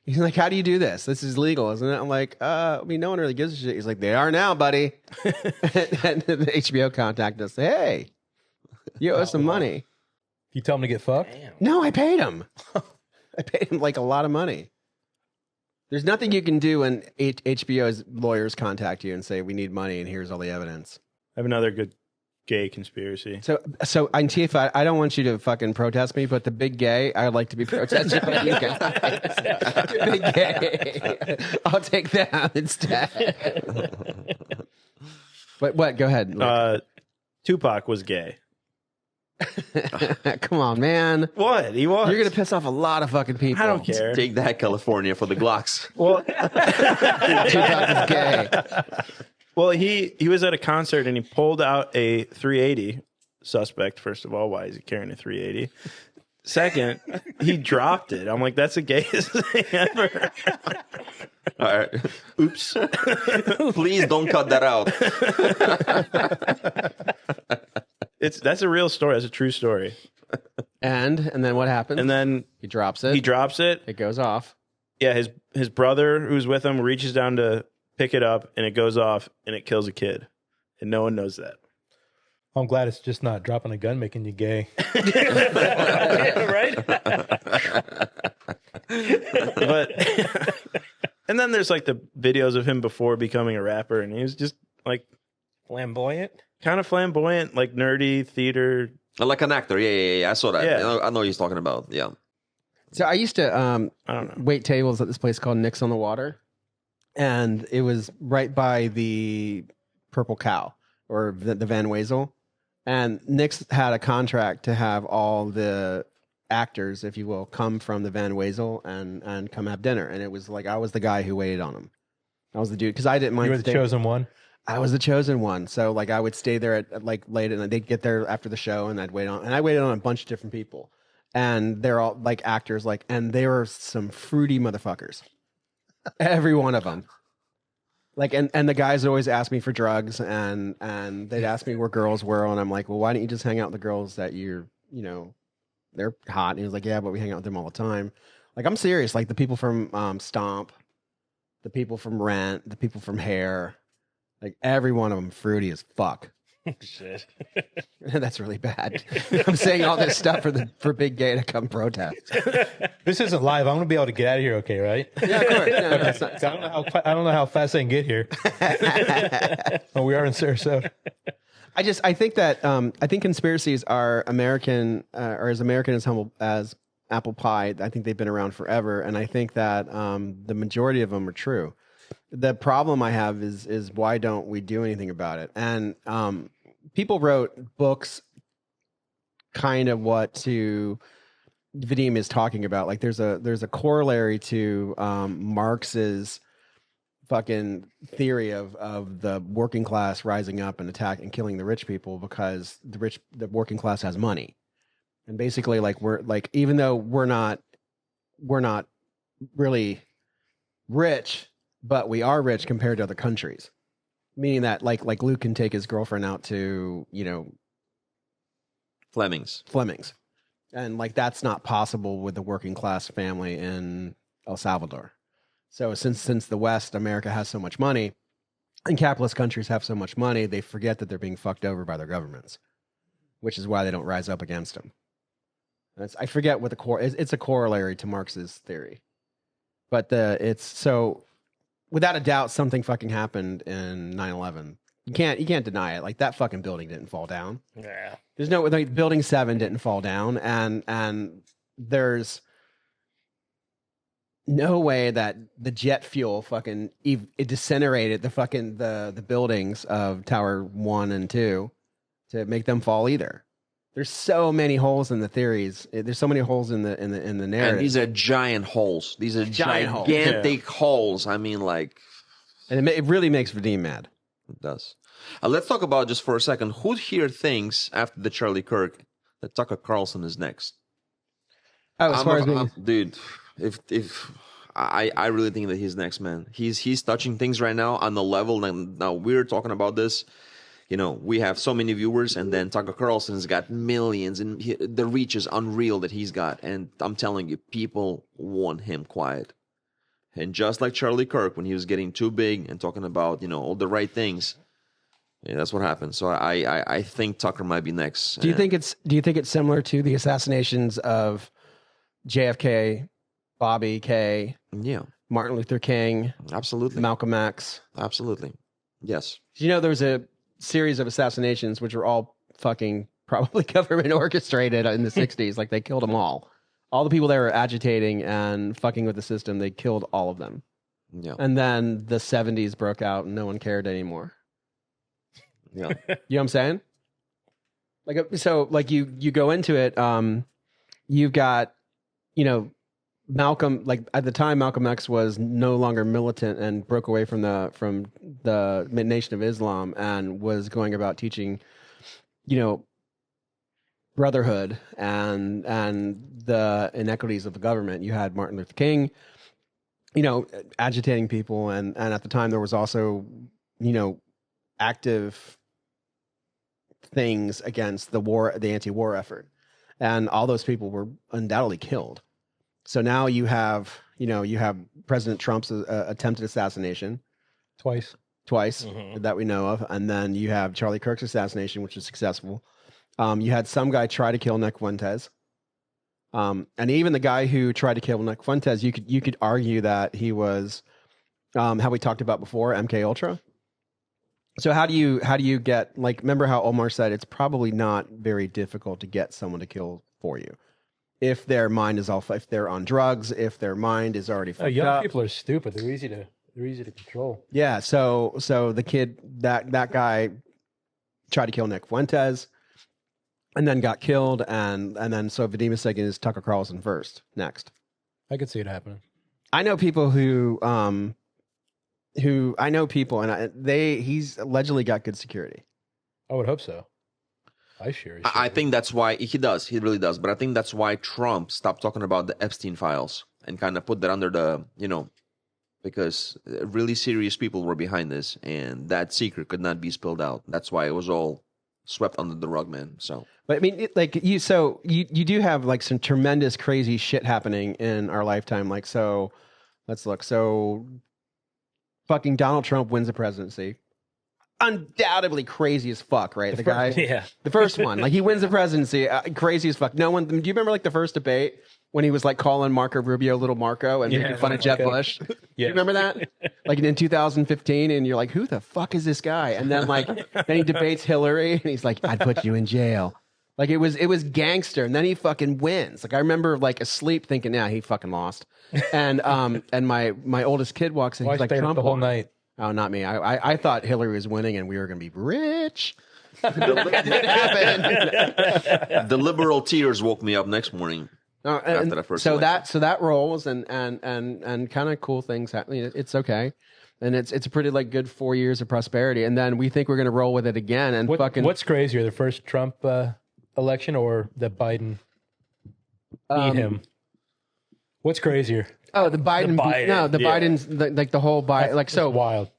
he's like, how do you do this? This is legal, isn't it? I'm like, I mean, no one really gives a shit. He's like, they are now, buddy. And the HBO contacted us. Hey, you owe us some money. You tell him to get fucked? Damn. No, I paid him. I paid him like a lot of money. There's nothing you can do when HBO's lawyers contact you and say, we need money and here's all the evidence. I have another good gay conspiracy. So Antifa, I don't want you to fucking protest me, but the big gay, I would like to be protested by you guys. Big gay. I'll take that instead. But what? Go ahead. Tupac was gay. Come on, man. What? He was. You're going to piss off a lot of fucking people. I don't care. Take that, California, for the Glocks. Well, Tupac is gay. well, he was at a concert and he pulled out a 380. Suspect, first of all. Why is he carrying a 380? Second, he dropped it. I'm like, that's the gayest thing ever. All right. Oops. Please don't cut that out. That's a real story. That's a true story. And then what happens? And then he drops it. he drops it. It goes off. Yeah, his brother who's with him reaches down to pick it up and it goes off and it kills a kid. And no one knows that. I'm glad it's just not dropping a gun making you gay. Yeah, right? But and then there's like the videos of him before becoming a rapper and he was just like Flamboyant. kind of flamboyant, like nerdy theater. Like an actor. Yeah. I saw that. Yeah. I know what he's talking about. Yeah. So I used to I don't know. wait tables at this place called Nick's on the Water. And it was right by the Purple Cow or the Van Wezel. And Nick's had a contract to have all the actors, if you will, come from the Van Wezel and come have dinner. And it was like I was the guy who waited on him. I was the dude because I didn't mind. You were the chosen one. I was the chosen one. So like I would stay there at like late and they'd get there after the show and I'd wait on. And I waited on a bunch of different people. And they're all like actors, like, and they were some fruity motherfuckers. Every one of them. Like, and the guys would always ask me for drugs and they'd ask me where girls were. And I'm like, well, why don't you just hang out with the girls that they're hot. And he was like, yeah, but we hang out with them all the time. Like, I'm serious. Like the people from Stomp, the people from Rent, the people from Hair, like every one of them fruity as fuck. Shit. That's really bad. I'm saying all this stuff for Big Gay to come protest. This isn't live. I'm gonna be able to get out of here, okay? Right? Yeah, of course. No, that's not, I don't know how fast I can get here. Oh, we are in Sarasota. I think that I think conspiracies are American or as American as humble as apple pie. I think they've been around forever, and I think that the majority of them are true. The problem I have is why don't we do anything about it? And people wrote books, kind of what Vadim is talking about. Like there's a corollary to Marx's fucking theory of the working class rising up and attacking and killing the rich people because the working class has money, and basically like we're like even though we're not really rich. But we are rich compared to other countries, meaning that like Luke can take his girlfriend out to, Flemings. And like that's not possible with the working class family in El Salvador. So since the West, America has so much money, and capitalist countries have so much money, they forget that they're being fucked over by their governments, which is why they don't rise up against them. I forget what it's a corollary to Marx's theory, but it's so without a doubt something fucking happened in 9/11. You can't deny it. Like that fucking building didn't fall down. Yeah. There's no like building 7 didn't fall down, and there's no way that the jet fuel fucking it disintegrated the buildings of Tower 1 and 2 to make them fall either. There's so many holes in the theories. There's so many holes in the narrative. And these are giant holes. These are gigantic holes. I mean, like, and it really makes Vadim mad. It does. Let's talk about just for a second. Who here thinks after the Charlie Kirk that Tucker Carlson is next? Oh, as far as me, dude, if I really think that he's next, man. He's touching things right now on the level. Now we're talking about this. You know, we have so many viewers, and then Tucker Carlson's got millions, and the reach is unreal that he's got. And I'm telling you, people want him quiet. And just like Charlie Kirk, when he was getting too big and talking about, you know, all the right things, yeah, that's what happened. So I think Tucker might be next. Do you think it's similar to the assassinations of JFK, Bobby K, yeah, Martin Luther King, absolutely, Malcolm X? Absolutely, yes. You know, there was a series of assassinations which were all fucking probably government orchestrated in the 60s. Like they killed them all the people that were agitating and fucking with the system, they killed all of them. Yeah. And then the 70s broke out and no one cared anymore. Yeah. You know what I'm saying? Like, so like you go into it, you've got, you know, Malcolm, like at the time Malcolm X was no longer militant and broke away from the Nation of Islam and was going about teaching, you know, brotherhood and the inequities of the government. You had Martin Luther King, you know, agitating people, and at the time there was also, you know, active things against the anti-war effort, and all those people were undoubtedly killed. So now you have President Trump's attempted assassination twice that we know of, and then you have Charlie Kirk's assassination, which was successful. You had some guy try to kill Nick Fuentes, and even the guy who tried to kill Nick Fuentes, you could argue that he was how we talked about before, MK Ultra. So how do you get, like, remember how Omar said it's probably not very difficult to get someone to kill for you if their mind is if they're on drugs, if their mind is already fucked young up. people are stupid. They're easy to control. Yeah. So the kid, that guy tried to kill Nick Fuentes and then got killed. And then so Vadim is saying is Tucker Carlson first next. I could see it happening. I know people who I know people, and he's allegedly got good security. I would hope so. I think that's why he does. He really does. But I think that's why Trump stopped talking about the Epstein files and kind of put that under the, you know, because really serious people were behind this, and that secret could not be spilled out. That's why it was all swept under the rug, man. So, but I mean, you do have like some tremendous crazy shit happening in our lifetime. Like, so let's look. So fucking Donald Trump wins the presidency. Undoubtedly crazy as fuck, right? The guy, yeah, the first one, like he wins the presidency, crazy as fuck. No one. Do you remember like the first debate when he was like calling Marco Rubio little Marco and making fun of Jeb Bush? Yeah. You remember that? Like in 2015, and you're like, who the fuck is this guy? And then like then he debates Hillary, and he's like, I'd put you in jail. Like it was gangster, and then he fucking wins. Like I remember like asleep thinking, yeah, he fucking lost. And my oldest kid walks in, he's like, Trump the whole won. night. Oh, not me. I thought Hillary was winning and we were going to be rich. The liberal tears woke me up next morning after that first election. So that rolls and kind of cool things happen. It's okay. And it's a pretty like good 4 years of prosperity. And then we think we're going to roll with it again. And what's crazier, the first Trump election or the Biden beat him? What's crazier? Oh, the Biden. Biden's like the whole Biden. Like so wild.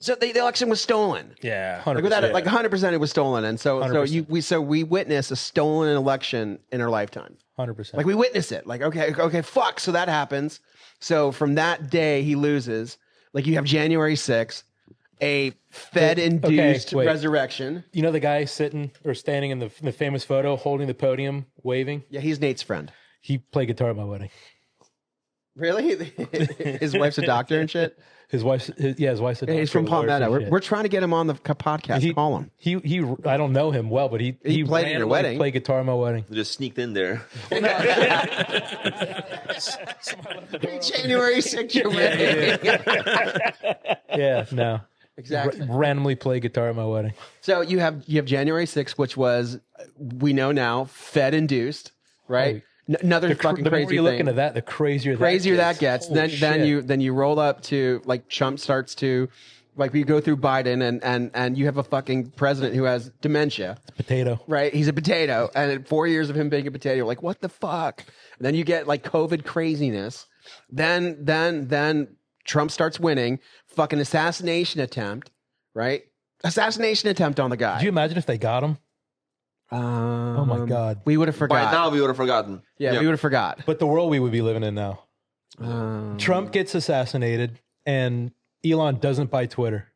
So the election was stolen. Yeah. 100%. Like without it, like 100%, it was stolen, and so 100%. we witness a stolen election in our lifetime. 100%. Like we witness it. Like okay, fuck. So that happens. So from that day, he loses. Like you have January 6th, a Fed-induced wait. resurrection. You know the guy sitting or standing in the famous photo, holding the podium, waving. Yeah, he's Nate's friend. He played guitar at my wedding. Really? His wife's a doctor and shit. His wife's a Yeah, doctor. he's from Palmetto. We're trying to get him on the podcast. Call him. He I don't know him well, but he played at your wedding. Played guitar at my wedding. Just sneaked in there. January 6th, your wedding. Yeah, no. Exactly. Randomly played guitar at my wedding. So you have January 6th, which was, we know now, Fed-induced, right? Another fucking the crazy more you thing. look into that, the crazier that gets. Holy shit. Then you roll up to, like, Trump starts to, like, we go through Biden and you have a fucking president who has dementia. Potato. Right? He's a potato. And in 4 years of him being a potato, you're like, what the fuck? And then you get like COVID craziness. Then Trump starts winning. Fucking assassination attempt, right? Assassination attempt on the guy. Could you imagine if they got him? Oh my God. We would have forgot. By now, we would have forgotten. Yeah, we would have forgot. But the world we would be living in now. Trump gets assassinated and Elon doesn't buy Twitter.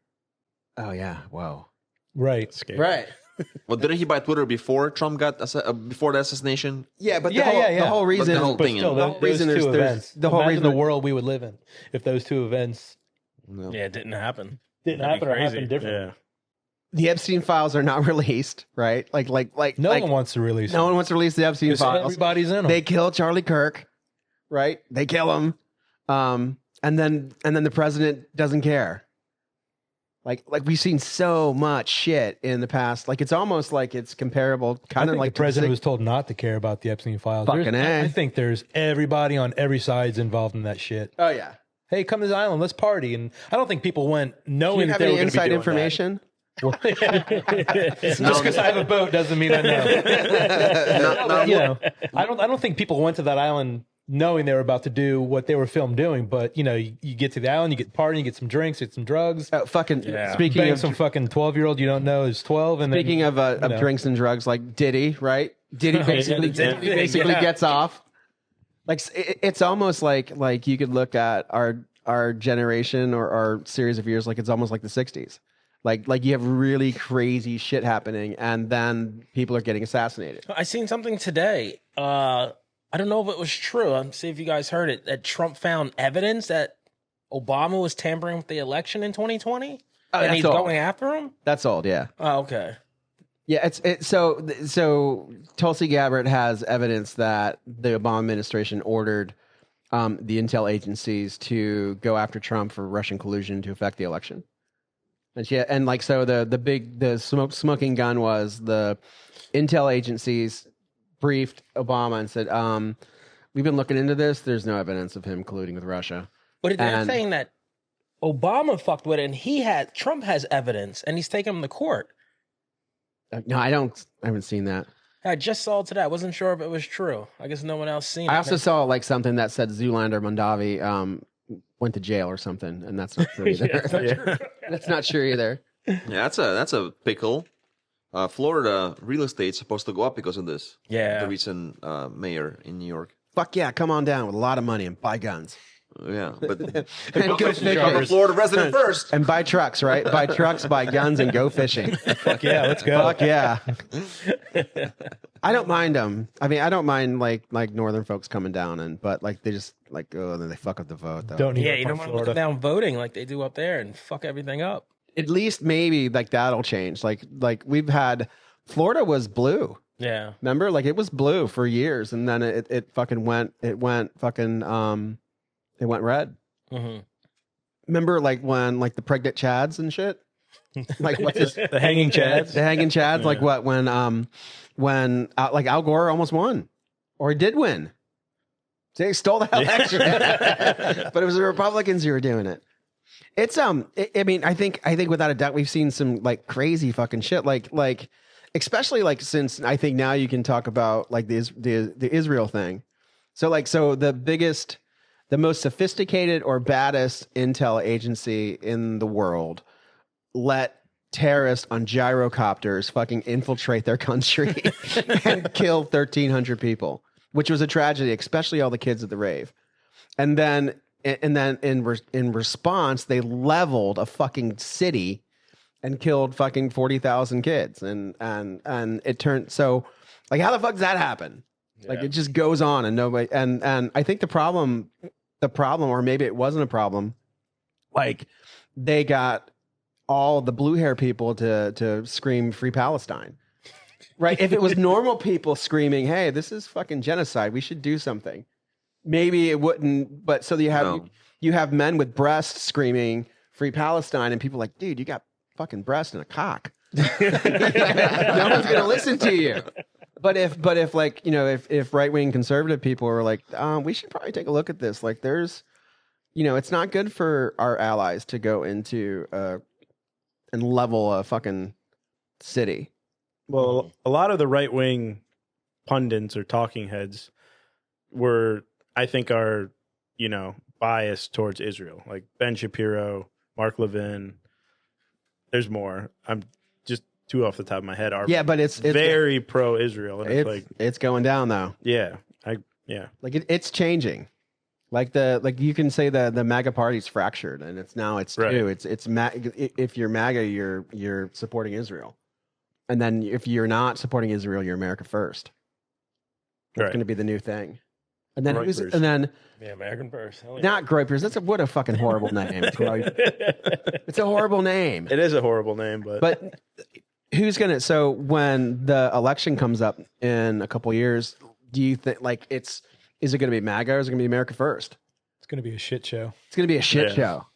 Oh yeah. Whoa. Right. Right. Well, didn't he buy Twitter before Trump got before the assassination? Yeah, but The whole reason, But the whole But thing, still, the whole those reason two there's events. the whole Imagine reason the world we would live in if those two events Yeah, it didn't happen. didn't That'd be happen or crazy. happened different. Yeah. the Epstein files are not released, right? Like No one wants to release no them. one wants to release the Epstein Because files. everybody's in them. They kill Charlie Kirk, right? They kill him, and then the president doesn't care. Like we've seen so much shit in the past. Like it's almost like it's comparable, I kind of think like the president was told not to care about the Epstein files. Fucking A. I think there's everybody on every side's involved in that shit. Oh yeah. Hey, come to the island, let's party. And I don't think people went Do knowing you that have they were any going to be inside doing information? that. Just because I have a boat doesn't mean I know. You know, I don't think people went to that island knowing they were about to do what they were filmed doing. But you get to the island, you get partying, you get some drinks, get some drugs. Speaking Bang of some fucking 12-year-old you don't know is 12. And speaking then, of drinks and drugs, like Diddy, right? Diddy basically gets off. Like it's almost like you could look at our generation or our series of years like it's almost like the 60s. Like you have really crazy shit happening and then people are getting assassinated. I seen something today. I don't know if it was true. I'm see if you guys heard it. That Trump found evidence that Obama was tampering with the election in 2020, and he's going after him. That's old, yeah. Oh, okay. Yeah, so Tulsi Gabbard has evidence that the Obama administration ordered the intel agencies to go after Trump for Russian collusion to affect the election. And the smoking gun was the intel agencies briefed Obama and said, we've been looking into this. There's no evidence of him colluding with Russia. But they're saying that Obama fucked with it, and Trump has evidence, and he's taking him to court. No, I haven't seen that. I just saw it today. I wasn't sure if it was true. I guess no one else seen it. I also saw like something that said Zoolander Mondavi went to jail or something, and that's not true either. That's not true either. Yeah, that's a pickle. Florida real estate's supposed to go up because of this. Yeah. The recent mayor in New York. Fuck yeah, come on down with a lot of money and buy guns. Yeah, but And go I'm a fishing. Florida resident first. And buy trucks, right? Buy trucks, buy guns, and go fishing. fuck yeah, let's go. Fuck yeah. I don't mind them. I mean, I don't mind like northern folks coming down, but like they just like then they fuck up the vote though. Don't need Yeah, you don't want to look down voting like they do up there and fuck everything up. At least maybe like that'll change. Like we've had Florida was blue. Yeah. Remember? Like it was blue for years, and then it went red. Mm-hmm. Remember like when like the pregnant chads and shit? Like what's this? The hanging chads. The hanging chads, like what when like Al Gore almost won, or he did win. So he stole the election, but it was the Republicans who were doing it. It's I mean, I think without a doubt we've seen some like crazy fucking shit, like especially like since I think now you can talk about like the Israel thing. So the most sophisticated or baddest intel agency in the world let terrorists on gyrocopters fucking infiltrate their country and kill 1,300 people, which was a tragedy, especially all the kids at the rave. And then in response, they leveled a fucking city and killed fucking 40,000 kids. And it turned, so like, how the fuck does that happen? Yeah. Like, it just goes on and nobody, and I think the problem, or maybe it wasn't a problem, like they got all the blue hair people to scream Free Palestine. Right? If it was normal people screaming, hey, this is fucking genocide, we should do something, maybe it wouldn't. But so you have men with breasts screaming Free Palestine, and people are like, dude, you got fucking breast and a cock. No one's gonna listen to you. But if like, you know, if right-wing conservative people were like, we should probably take a look at this, like there's, you know, it's not good for our allies to go into and level a fucking city. Well, a lot of the right-wing pundits or talking heads I think are, you know, biased towards Israel. Like Ben Shapiro, Mark Levin. There's more. I'm just two off the top of my head. But it's very pro-Israel. And it's going down though. Yeah. Like it's changing. Like you can say the MAGA party's fractured, and it's right. two. If you're MAGA, you're supporting Israel. And then if you're not supporting Israel, you're America first. That's going to be the new thing. And then American first. Not Groypers. What a fucking horrible name. It's a horrible name. It is a horrible name, but who's gonna? So when the election comes up in a couple years, do you think like is it going to be MAGA or is it going to be America first? It's going to be a shit show. It's going to be a shit show.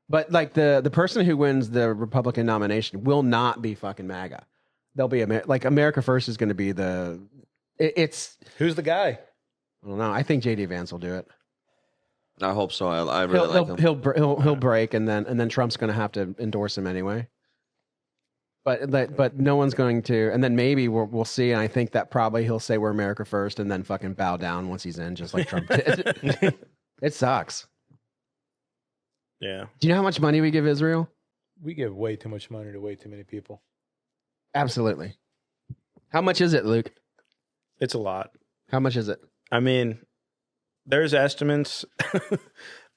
But like the person who wins the Republican nomination will not be fucking MAGA. They'll be like America first is going to be it's. Who's the guy? I don't know. I think JD Vance will do it. I hope so. I really like him. He'll break, and then Trump's going to have to endorse him anyway. But no one's going to. And then maybe we'll see. And I think that probably he'll say we're America first, and then fucking bow down once he's in, just like Trump did. It sucks. Yeah. Do you know how much money we give Israel? We give way too much money to way too many people. Absolutely. How much is it, Luke? It's a lot. How much is it? I mean, there's estimates.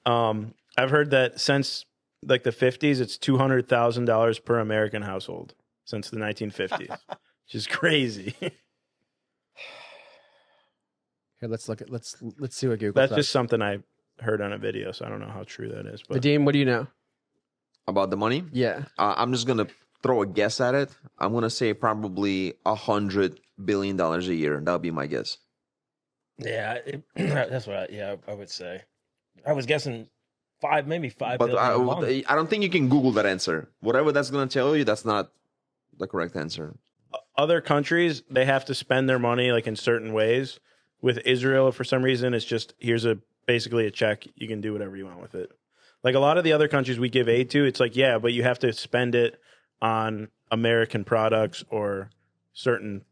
I've heard that since like the 50s, it's $200,000 per American household since the 1950s, which is crazy. Here, let's look at let's see what Google. That's just something I heard on a video, so I don't know how true that is. But Vadim, what do you know about the money? Yeah, I'm just gonna throw a guess at it. I'm gonna say probably $100 billion a year. That'll be my guess. Yeah, that's what I would say. I was guessing maybe 5 but billion. I don't think you can Google that answer. Whatever that's going to tell you, that's not the correct answer. Other countries, they have to spend their money like in certain ways. With Israel, for some reason, it's just here's basically a check. You can do whatever you want with it. Like a lot of the other countries we give aid to, it's like, yeah, but you have to spend it on American products or certain,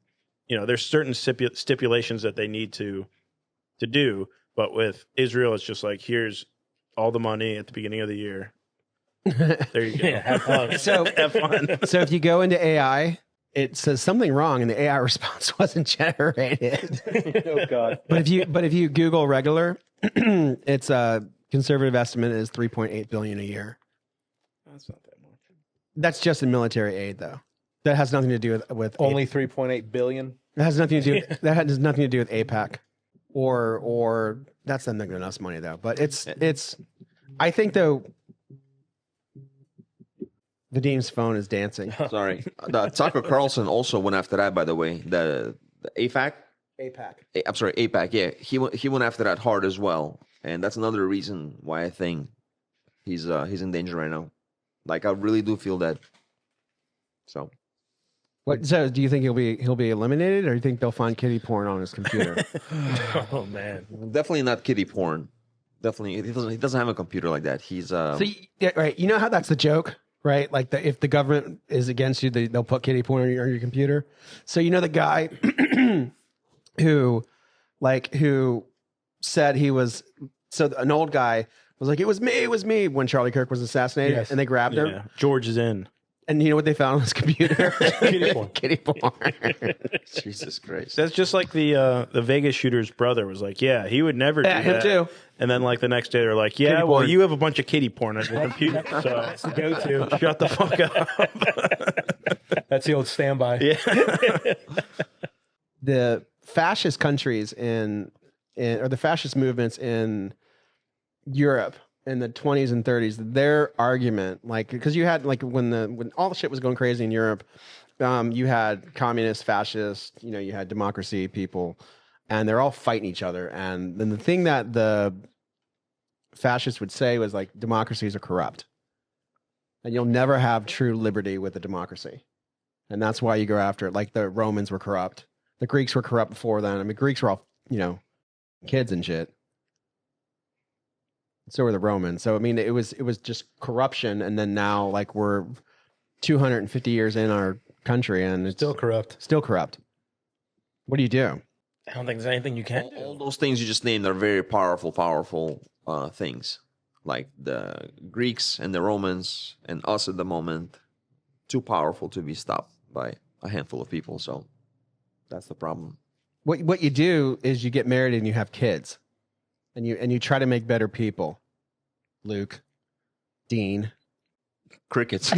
you know, there's certain stipulations that they need to do. But with Israel, it's just like, here's all the money at the beginning of the year. There you go. Yeah, have fun. Have fun. So if you go into AI, it says something wrong and the AI response wasn't generated. Oh God. But if you Google regular, it's a conservative estimate is 3.8 billion a year. That's not that much. That's just in military aid though. That has nothing to do with only 3.8 billion. That has nothing to do. That has nothing to do with APAC, or that's not enough money though. But it's. I think though. Vadim's phone is dancing. Sorry, Tucker Carlson also went after that. By the way, the AFAC. I'm sorry, APAC. Yeah, he went after that hard as well, and that's another reason why I think he's in danger right now. Like I really do feel that. So. So do you think he'll be eliminated, or do you think they'll find kiddie porn on his computer? Oh man, definitely not kiddie porn. Definitely, he doesn't have a computer like that. He's right. You know how that's the joke, right? Like if the government is against you, they'll put kiddie porn on your computer. So you know the guy who said he was an old guy was like it was me when Charlie Kirk was assassinated, and they grabbed him. George is in. And you know what they found on his computer? Kitty porn. Kitty porn. Jesus Christ. That's just like the Vegas shooter's brother was like, yeah, he would never do Yeah, him that. too. And then like the next day they're like, yeah, Kitty well, porn. you have a bunch of kitty porn on your computer, so That's the go-to. shut the fuck up. That's the old standby. Yeah. The fascist countries or the fascist movements in Europe in the 20s and 30s, their argument, like, because you had like when all the shit was going crazy in Europe, you had communist, fascist, you had democracy people, and they're all fighting each other. And then the thing that the fascists would say was like, democracies are corrupt, and you'll never have true liberty with a democracy, and that's why you go after it. Like the Romans were corrupt, the Greeks were corrupt before then. I mean, Greeks were all kids and shit. So were the Romans. So I mean, it was just corruption, and then now like we're 250 years in our country, and it's Still corrupt. Still corrupt. What do you do? I don't think there's anything you can do. All those things you just named are very powerful things. Like the Greeks and the Romans and us at the moment, too powerful to be stopped by a handful of people. So that's the problem. What you do is you get married and you have kids, and you try to make better people. Luke, Dean, Crickets.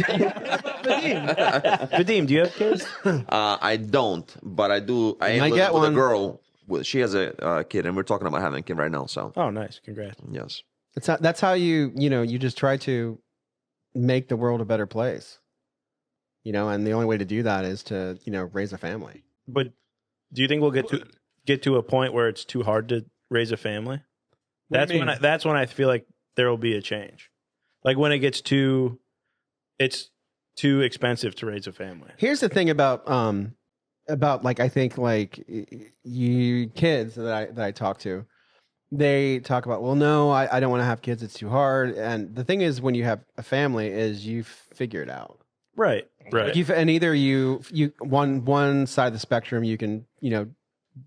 Vadim, do you have kids? I don't, but I do. I am might with, get with one. a girl. She has a kid, and we're talking about having a kid right now. So Oh, nice. Congrats. yes. that's how you just try to make the world a better place. And the only way to do that is to raise a family. But do you think we'll get to a point where it's too hard to raise a family? What do you mean? That's when I feel like there will be a change. Like when it gets it's too expensive to raise a family. Here's the thing about like I think like you kids that I talk to, they talk about, well, no, I don't want to have kids, it's too hard. And the thing is, when you have a family, is you figure it out. Right. Right. And either you one side of the spectrum, you can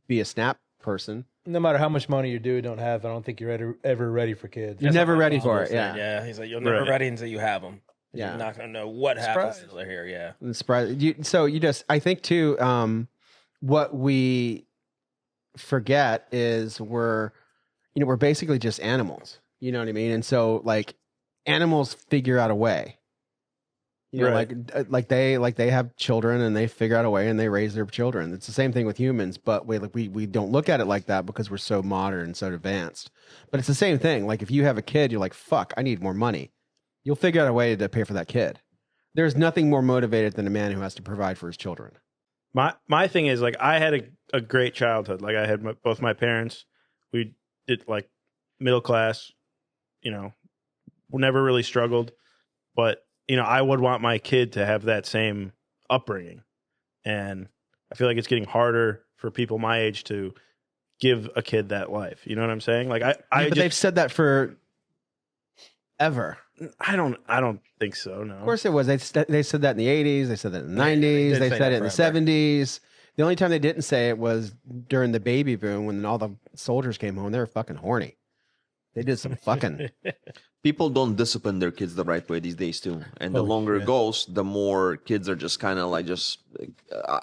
be a snap person. No matter how much money you do or don't have, I don't think you're ever ready for kids. You're never ready for it. Said, Yeah. Yeah. He's like, you're never Right. ready until you have them. Yeah. You're not going to know what happens Surprise. until they're here. Yeah. And I think too, what we forget is we're basically just animals. You know what I mean? And so like animals figure out a way. Right. Like they have children and they figure out a way and they raise their children. It's the same thing with humans, but we don't look at it like that because we're so modern and so advanced. But it's the same thing. Like if you have a kid, you're like, fuck, I need more money. You'll figure out a way to pay for that kid. There's nothing more motivated than a man who has to provide for his children. My thing is like I had a great childhood. Like I had both my parents. We did like middle class. Never really struggled, but I would want my kid to have that same upbringing, and I feel like it's getting harder for people my age to give a kid that life. You know what I'm saying? Like But they've said that for ever. I don't think so. No. Of course it was. They said that in the 80s. They said that in the 90s. did They say said that it in the forever. 70s. The only time they didn't say it was during the baby boom when all the soldiers came home. They were fucking horny. They did some fucking. People don't discipline their kids the right way these days too, and the Oh, longer shit. it goes, the more kids are just kind of like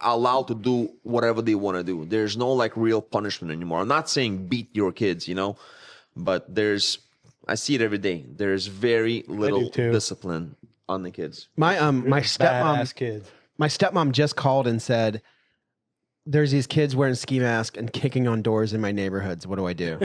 allowed to do whatever they want to do. There's no like real punishment anymore. I'm not saying beat your kids, but I see it every day. There's very little too. discipline on the kids. My Badass kids. my stepmom just called and said, "There's these kids wearing ski masks and kicking on doors in my neighborhoods. What do I do?"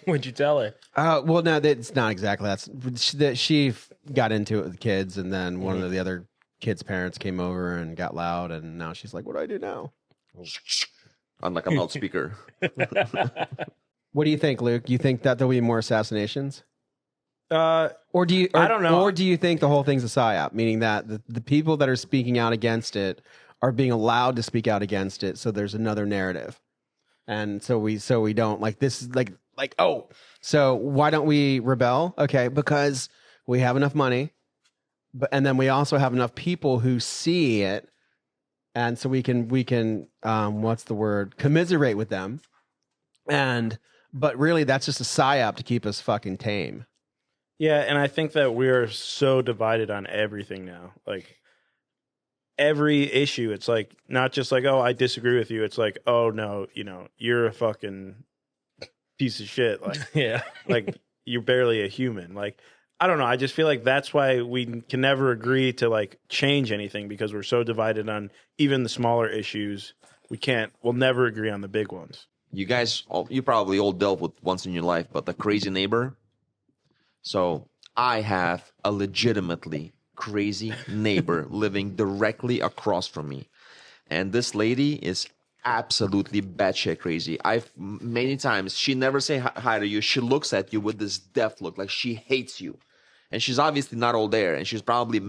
What'd you tell her? Well, no, it's not exactly that. She got into it with the kids, and then one of the other kids' parents came over and got loud, and now she's like, "What do I do now?" On like a loudspeaker. What do you think, Luke? You think that there'll be more assassinations? I Or do you? I don't know. Or do you think the whole thing's a psyop, meaning that the people that are speaking out against it are being allowed to speak out against it, so there's another narrative, and so we don't like this is like so why don't we rebel? Okay, because we have enough money, and then we also have enough people who see it, and so we can what's the word, commiserate with them, but really that's just a psyop to keep us fucking tame. Yeah, and I think that we're so divided on everything now. Like every issue, it's like not just like, oh, I disagree with you. It's like, oh no, you're a fucking piece of shit. Like, Yeah. like you're barely a human. Like, I don't know. I just feel like that's why we can never agree to like change anything because we're so divided on even the smaller issues. We'll never agree on the big ones. You guys, you probably all dealt with once in your life, but the crazy neighbor. So I have a legitimately crazy neighbor living directly across from me. And this lady is absolutely batshit crazy. Many times, she never say hi to you. She looks at you with this death look, like she hates you. And she's obviously not all there. And she's probably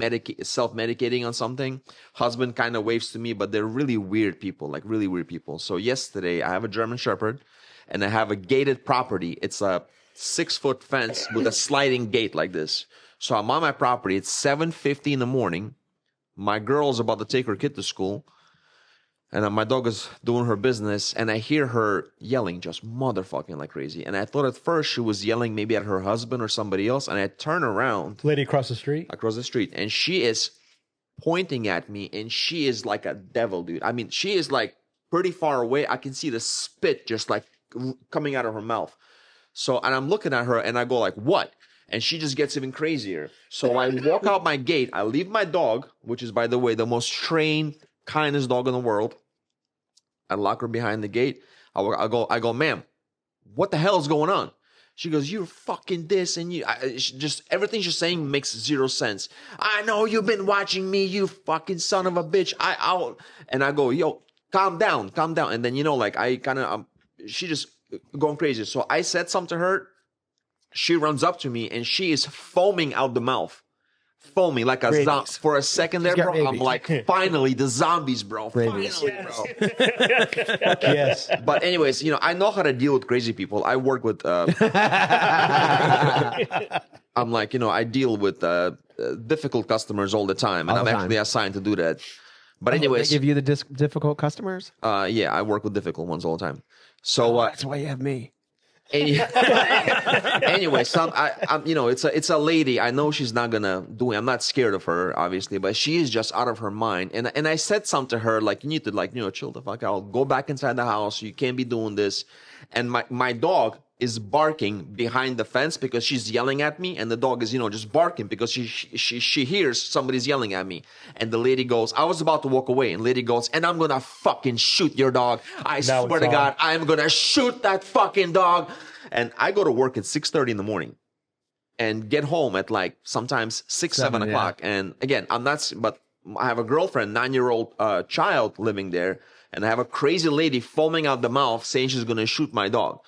self-medicating on something. Husband kind of waves to me, but they're really weird people, like really weird people. So yesterday, I have a German Shepherd, and I have a gated property. It's a 6-foot fence with a sliding gate like this. So I'm on my property. It's 7:50 in the morning. My girl's about to take her kid to school. And my dog is doing her business. And I hear her yelling just motherfucking like crazy. And I thought at first she was yelling maybe at her husband or somebody else. And I turn around. Lady across the street? Across the street. And she is pointing at me. And she is like a devil, dude. I mean, she is like pretty far away. I can see the spit just like coming out of her mouth. So, and I'm looking at her and I go like, what? And she just gets even crazier. So I walk out my gate. I leave my dog, which is, by the way, the most trained, kindest dog in the world. I lock her behind the gate. I go, ma'am, what the hell is going on? She goes, you're fucking this and you. Everything she's saying makes zero sense. I know you've been watching me, you fucking son of a bitch. And I go, yo, calm down. And then, like I kind of, she just going crazy. So I said something to her. She runs up to me and she is foaming out the mouth. Foaming like a zombie. For a second there, bro, I'm like, finally, the zombies, bro. Finally, bro. Yes. But anyways, I know how to deal with crazy people. I work with... I'm like, I deal with difficult customers all the time. And I'm actually assigned to do that. But anyways... They give you the difficult customers? Yeah, I work with difficult ones all the time. So that's why you have me. Anyway, it's a lady. I know she's not gonna do it. I'm not scared of her, obviously, but she is just out of her mind. And I said something to her, like, you need to, chill the fuck out. Go back inside the house. You can't be doing this. And my dog is barking behind the fence because she's yelling at me, and the dog is, just barking because she hears somebody's yelling at me. And the lady goes, I was about to walk away, and the lady goes, and I'm gonna fucking shoot your dog. I swear to God, I'm gonna shoot that fucking dog. And I go to work at 6:30 in the morning and get home at like sometimes 7 o'clock. Yeah. And again, but I have a girlfriend, 9-year-old child living there, and I have a crazy lady foaming out the mouth saying she's gonna shoot my dog.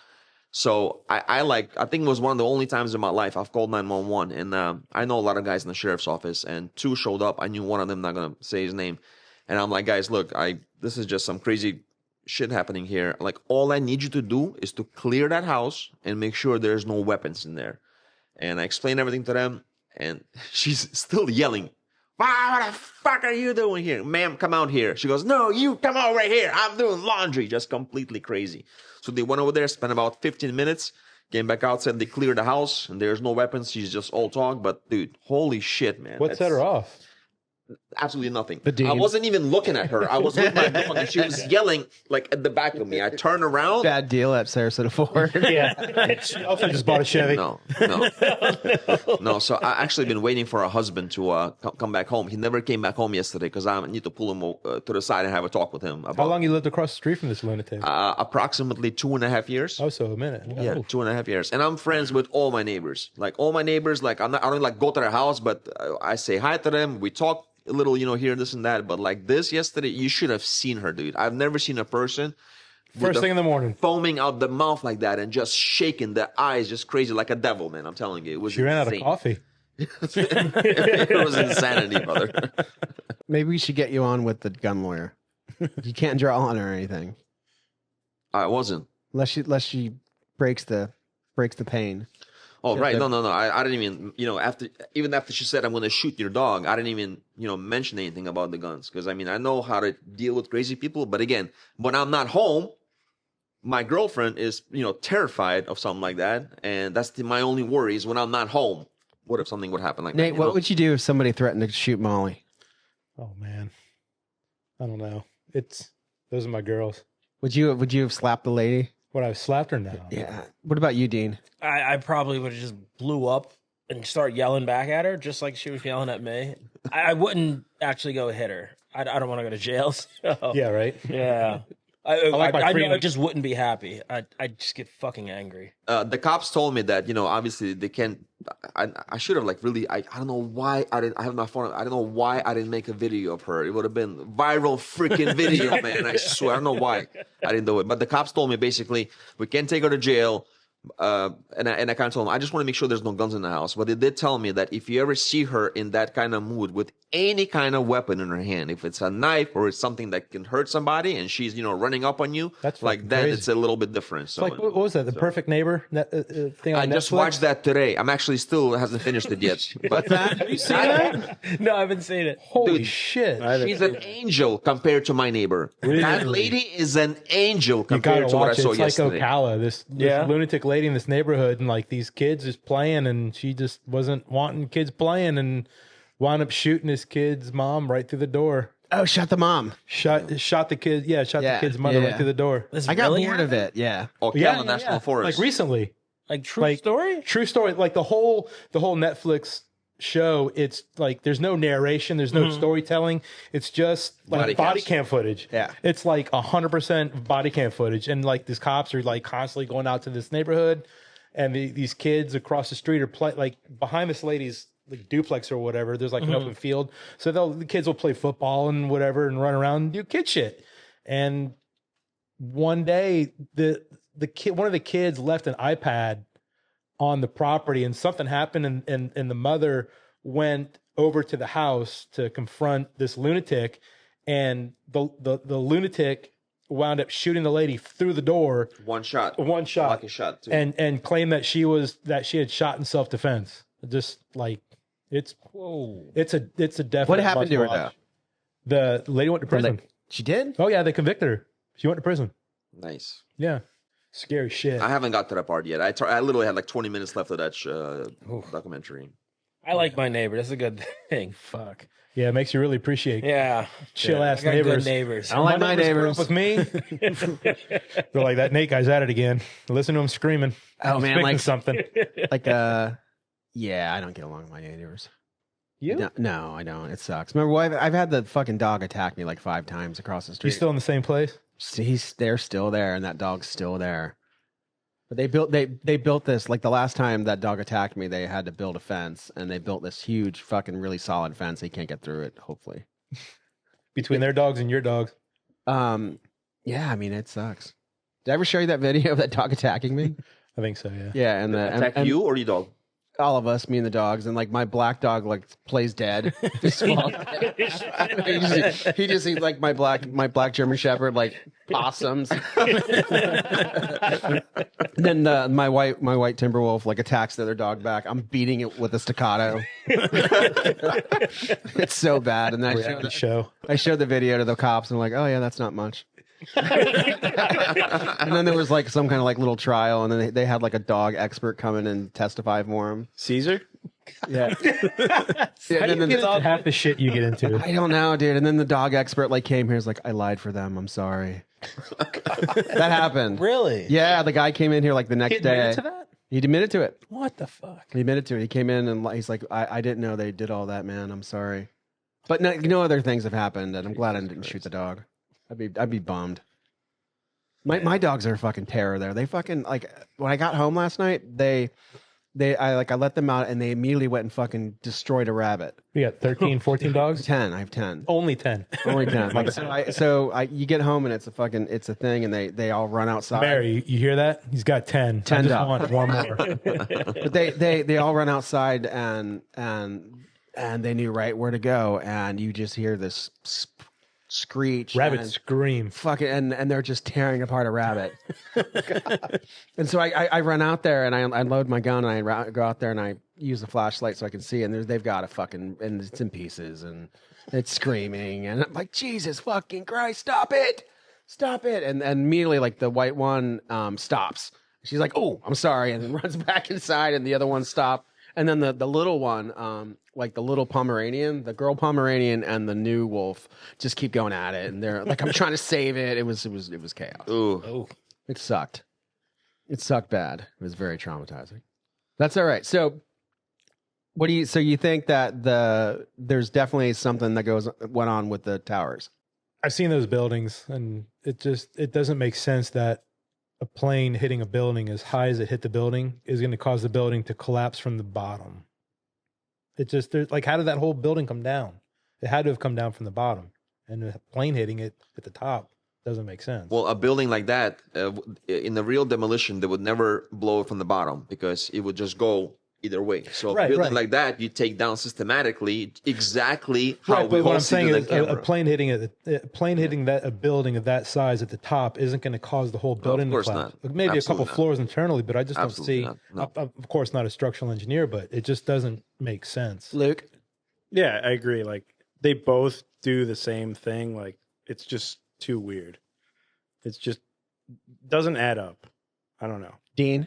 So I think it was one of the only times in my life I've called 911. And I know a lot of guys in the sheriff's office, and 2 showed up. I knew one of them, not going to say his name. And I'm like, guys, look, this is just some crazy shit happening here. Like, all I need you to do is to clear that house and make sure there's no weapons in there. And I explained everything to them, and she's still yelling. What the fuck are you doing here? Ma'am, come out here. She goes, no, you come over here. I'm doing laundry. Just completely crazy. So they went over there, spent about 15 minutes, came back out, said they cleared the house, and there's no weapons. She's just all talk. But, dude, holy shit, man. What set her off? Absolutely nothing. I wasn't even looking at her. I was with my dog, and she was yelling like at the back of me. I turned around. Bad deal at Sarasota Ford. Yeah. Also just bought a Chevy. No. So I actually been waiting for her husband to come back home. He never came back home yesterday because I need to pull him to the side and have a talk with him. How long you lived across the street from this lunatic? Approximately 2.5 years. Oh, so a minute. Yeah, 2.5 years. And I'm friends with all my neighbors. Like all my neighbors. Like I don't like go to their house, but I say hi to them. We talk a little, here, this and that. But like this yesterday, you should have seen her, dude. I've never seen a person first thing in the morning foaming out the mouth like that and just shaking the eyes, just crazy like a devil, man. I'm telling you, it was. She ran out of coffee. It was insanity, brother. Maybe we should get you on with the gun lawyer. You can't draw on her or anything. I wasn't. Unless she breaks the pain. Oh, right. No. I didn't even, after she said, I'm going to shoot your dog, I didn't even, mention anything about the guns. Because, I know how to deal with crazy people. But again, when I'm not home, my girlfriend is, terrified of something like that. And that's my only worry is when I'm not home. what if something would happen like Nate, that? what would you do if somebody threatened to shoot Molly? Oh man, I don't know. Those are my girls. Would you have slapped the lady? Would I have slapped her now? Yeah. What about you, Dean? I probably would have just blew up and start yelling back at her, just like she was yelling at me. I wouldn't actually go hit her. I don't want to go to jail. So. Yeah, right. Yeah. I know I just wouldn't be happy. I'd just get fucking angry. The cops told me that, obviously they can't. I should have I don't know why I didn't. I have my phone. I don't know why I didn't make a video of her. It would have been viral freaking video, man. I swear. I don't know why I didn't do it. But the cops told me basically we can't take her to jail. And I kind of told them, I just want to make sure there's no guns in the house. But they did tell me that if you ever see her in that kind of mood with any kind of weapon in her hand, if it's a knife or it's something that can hurt somebody and she's, running up on you, that's like that, crazy. it's a little bit different. So, like, what was that? The Perfect Neighbor thing on I just Netflix? watched that today. I'm actually still hasn't finished it yet. But Have you seen that? No, I haven't seen it. Holy Dude, shit. she's an angel compared to my neighbor. Really? That lady is an angel You compared gotta to what I watch it. saw It's like yesterday. Ocala, this lunatic lady in this neighborhood, and like these kids just playing, and she just wasn't wanting kids playing, and wound up shooting his kid's mom right through the door. Oh, shot the mom. Shot the kid. Yeah, shot the kid's mother right through the door. This I got really bored of happened? it. Yeah. Ocala National Forest. Like recently, Like true story? true story. Like the whole Netflix show. It's like there's no narration, there's no storytelling. It's just like body cam footage. Yeah. It's like 100% body cam footage, and like these cops are like constantly going out to this neighborhood, and these kids across the street are like behind this lady's like duplex or whatever. There's like an open field, so the kids will play football and whatever and run around and do kid shit. And one day the kid, one of the kids left an iPad on the property, and something happened, and the mother went over to the house to confront this lunatic, and the lunatic wound up shooting the lady through the door. One shot. Lucky shot too. And claimed that she had shot in self-defense. Just like it's a definite. What happened to her, must-watch. The lady went to prison. She did? Oh yeah, they convicted her. She went to prison. Nice. Yeah, scary shit. I haven't got to that part yet. I literally had like 20 minutes left of that documentary. I like my neighbor. That's a good thing. Fuck. Yeah, it makes you really appreciate Yeah. chill ass I got neighbors. good neighbors. I don't like my grew neighbors. up with me. They're like, that Nate guy's at it again. Listen to him screaming. Oh, He's man, fixing like- something. Like, yeah, I don't get along with my neighbors. You? No, I don't. It sucks. Remember, I've had the fucking dog attack me like 5 times across the street. You still in the same place? They're still there, and that dog's still there. But they built this, like the last time that dog attacked me, they had to build a fence, and they built this huge fucking really solid fence. He can't get through it, hopefully. Between their dogs and your dogs. Yeah, I mean, it sucks. Did I ever show you that video of that dog attacking me? I think so, yeah. Yeah, and Attack you or your dog? all of us, me and the dogs, and like my black dog like plays dead. Just falls dead. he just eats like my black German Shepherd like possums. And then my white Timberwolf like attacks the other dog back. I'm beating it with a staccato. It's so bad. And then I showed the video to the cops and I'm like, oh yeah, that's not much. And then there was like some kind of like little trial, and then they had like a dog expert come in and testify for him. Caesar? Yeah. How do you get into half the shit you get into? I don't know, dude. And then the dog expert like came here. He's like, I lied for them. I'm sorry. That happened. Really? Yeah. The guy came in here like the next day. Admitted to that? He admitted to it. What the fuck? He admitted to it. He came in and he's like, I didn't know they did all that, man. I'm sorry. But no other things have happened, and I'm glad I didn't shoot the dog. I'd be bummed. My dogs are fucking terror there. They fucking like when I got home last night, I let them out and they immediately went and fucking destroyed a rabbit. You got 13, 14 dogs? 10. I have 10. Only 10. Only 10. Like, you get home and it's a thing, and they all run outside. Barry, you hear that? He's got 10. 10 I just dogs. want one more. But they all run outside and they knew right where to go, and you just hear this screech. Rabbits and scream. fucking and they're just tearing apart a rabbit. And so I run out there and I load my gun and I go out there and I use a flashlight so I can see, and they've got a fucking, and it's in pieces and it's screaming, and I'm like, Jesus fucking Christ, stop it, and immediately like the white one stops. She's like, oh, I'm sorry, and then runs back inside, and the other ones stop. And then the little one, like the little Pomeranian, the girl Pomeranian, and the new wolf just keep going at it, and they're like, "I'm trying to save it." It was chaos. Ooh. Oh, It sucked. It sucked bad. It was very traumatizing. That's all right. So, so you think that there's definitely something that went on with the towers? I've seen those buildings, and it doesn't make sense that a plane hitting a building as high as it hit the building is going to cause the building to collapse from the bottom. There's like, how did that whole building come down? It had to have come down from the bottom, and a plane hitting it at the top doesn't make sense. Well, a building like that, in the real demolition, they would never blow it from the bottom because it would just go either way. So a building like that, you take down systematically exactly how we but what all I'm see saying to is the camera. a plane hitting a building of that size at the top isn't going to cause the whole building to collapse. Maybe a couple floors internally, but I just don't see. Of course, not a structural engineer, but it just doesn't make sense. Luke? Yeah, I agree. Like they both do the same thing. Like it's just too weird. It's just doesn't add up. I don't know. Dean?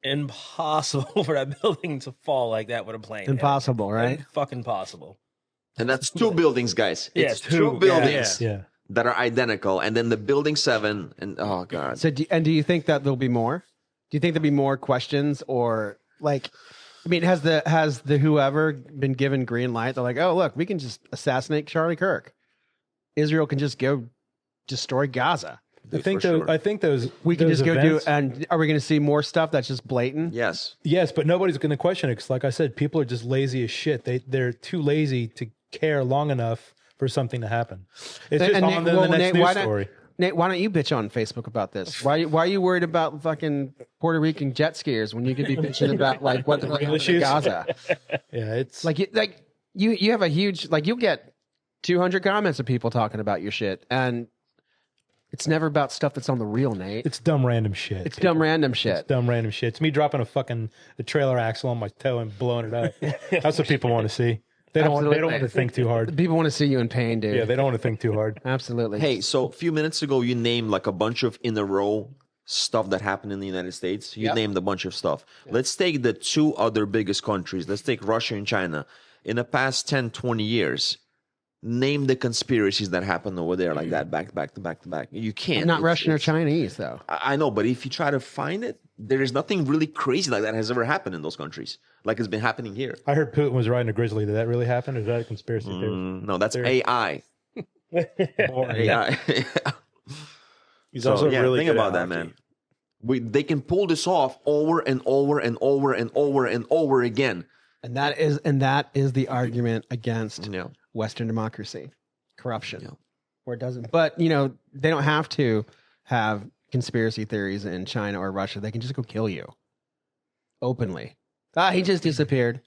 impossible for that building to fall like that with a plane. Impossible, right? Fucking possible. And that's two buildings, guys. Yeah, It's two, two buildings Yeah. that are identical. And then the building 7, and oh, God. So, do you think that there'll be more? Do you think there'll be more questions, or like, I mean, has the whoever been given green light? They're like, oh, look, we can just assassinate Charlie Kirk. Israel can just go destroy Gaza. I think those We can those just go events- do. And are we going to see more stuff that's just blatant? Yes. Yes, but nobody's going to question it because, like I said, people are just lazy as shit. They're too lazy to care long enough for something to happen. It's just And on Nate, the well, next Nate, news story. Nate, why don't you bitch on Facebook about this? Why are you worried about fucking Puerto Rican jet skiers when you could be bitching about like what the hell happened in Gaza? Yeah, it's Like you have a huge, like, you'll get 200 comments of people talking about your shit, and it's never about stuff that's on the real, Nate. it's dumb random shit. It's dumb random shit. It's dumb random shit. It's me dropping a trailer axle on my toe and blowing it up. That's what people want to see. They don't want to think too hard. People want to see you in pain, dude. Yeah, they don't want to think too hard. Absolutely. Hey, so a few minutes ago, you named like a bunch of in a row stuff that happened in the United States. You named a bunch of stuff. Let's take the two other biggest countries. Let's take Russia and China. In the past 10, 20 years, name the conspiracies that happened over there like that, back to back. You can't. Not Russian or Chinese, though. I know, but if you try to find it, there is nothing really crazy like that has ever happened in those countries, like it's been happening here. I heard Putin was riding a grizzly. Did that really happen? Or is that a conspiracy theory? No, that's AI. AI. He's also really think good about at that, hockey. man. They can pull this off over and over and over and over and over again. And that is the argument against Yeah. Western democracy, corruption, Yeah. where it doesn't. But they don't have to have conspiracy theories in China or Russia. They can just go kill you openly. He just disappeared.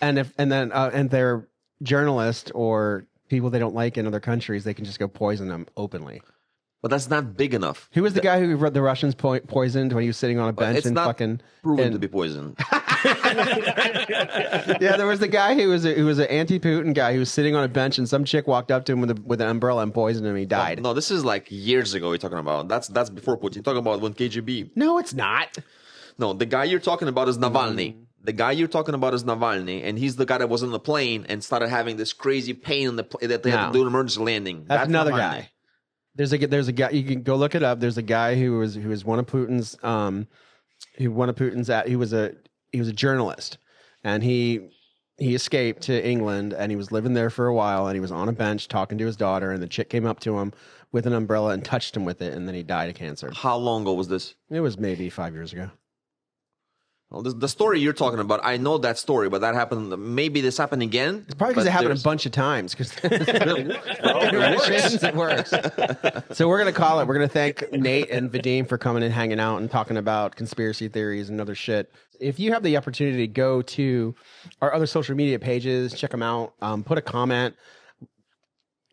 And they're journalists or people they don't like in other countries. They can just go poison them openly. But that's not big enough. Who was the guy who the Russians poisoned when he was sitting on a bench It's and not fucking proven to be poison. Yeah, there was the guy who was an anti-Putin guy who was sitting on a bench, and some chick walked up to him with an umbrella and poisoned him. He died. No, this is like years ago. You're talking about that's before Putin. You're talking about when KGB. No, it's not. No, the guy you're talking about is Navalny. The guy you're talking about is Navalny, and he's the guy that was on the plane and started having this crazy pain on the plane that they had to do an emergency landing. That's another Navalny. guy. There's a guy, you can go look it up. There's a guy who was one of Putin's he was a journalist, and he escaped to England, and he was living there for a while, and he was on a bench talking to his daughter, and the chick came up to him with an umbrella and touched him with it, and then he died of cancer. How long ago was this? It was maybe 5 years ago. Well, the story you're talking about, I know that story, but that happened. Maybe this happened again. It's probably because it happened a bunch of times. Because it works. So we're gonna call it. We're gonna thank Nate and Vadim for coming and hanging out and talking about conspiracy theories and other shit. If you have the opportunity, go to our other social media pages, check them out. Put a comment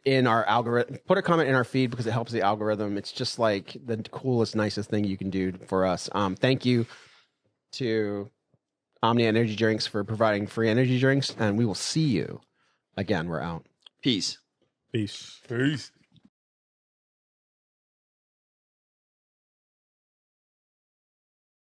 in our algorithm. Put a comment in our feed because it helps the algorithm. It's just like the coolest, nicest thing you can do for us. Thank you to Omni Energy Drinks for providing free energy drinks, and we will see you again. We're out. Peace. Peace.